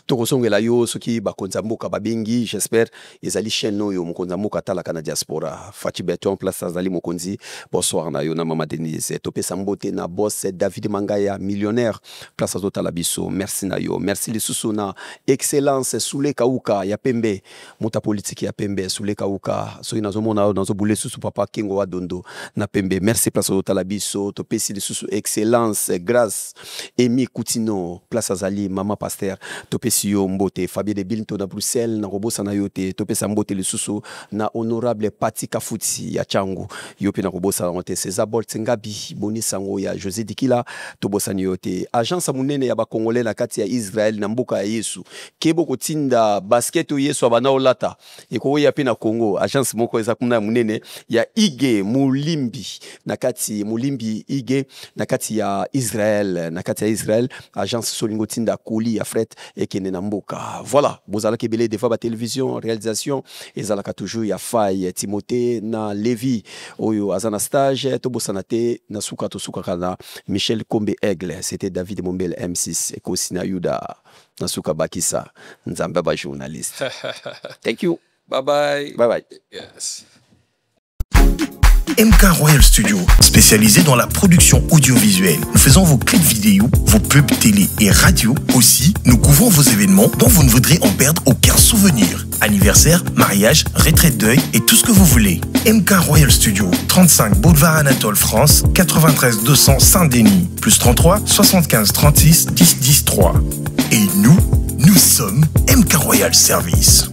Tokosongela yo soki bakonza mboka babengi, j'espère ezali chaîne yo mokonza mboka tala kana diaspora Fati Beton place azali mokonzi bonsoir na yo na Mama Denise topesa mbote na boss David Mangaya millionnaire place azotala biso merci na yo merci les susu na excellence Soule Kauka ya pembe mota politique ya pembe Soule Kauka soki nazomona nazo bule susu papa Kingo wa Dondo na pembe merci place azotala biso topesi les susu excellence grâce Emi Koutino place azali mama pasteur topesi yo mbote Fabien de Bilinto na Bruxelles na robosa na yote topesa mbote le susu na honorable Pati Kafuti ya Changu yope na robosa na yote César Bolt Ngabi boni sango ya José Dikila tobosa na yote agence munene ya ba Congolais na kati ya Israël na mboka ya Yesu kebo kotinda basket o Yesu abana olata eko ya pe na Congo agence moko eza kuna munene ya Ige Mulimbi na kati Mulimbi Ige na kati ya Israël agence Solingo tinda Koli ya fret et qui Namboka. Voilà, bozala kebele des fois ba télévision, réalisation, ezalaka toujours ya Faye, Timothée, na Lévi, oyo azana stage, tobosanate, na suka to suka kana, Michel Kombe Aigle, c'était David Mombel M6, et Kosina Yuda, na suka bakisa, nzamba ba journaliste. Thank you. Bye bye. Bye bye. Yes. MK Royal Studio, spécialisé dans la production audiovisuelle. Nous faisons vos clips vidéo, vos pubs télé et radio. Aussi, nous couvrons vos événements dont vous ne voudrez en perdre aucun souvenir. Anniversaire, mariage, retraite deuil et tout ce que vous voulez. MK Royal Studio, 35 Boulevard Anatole France, 93 200 Saint-Denis, plus 33 75 36 10 10 3. Et nous sommes MK Royal Service.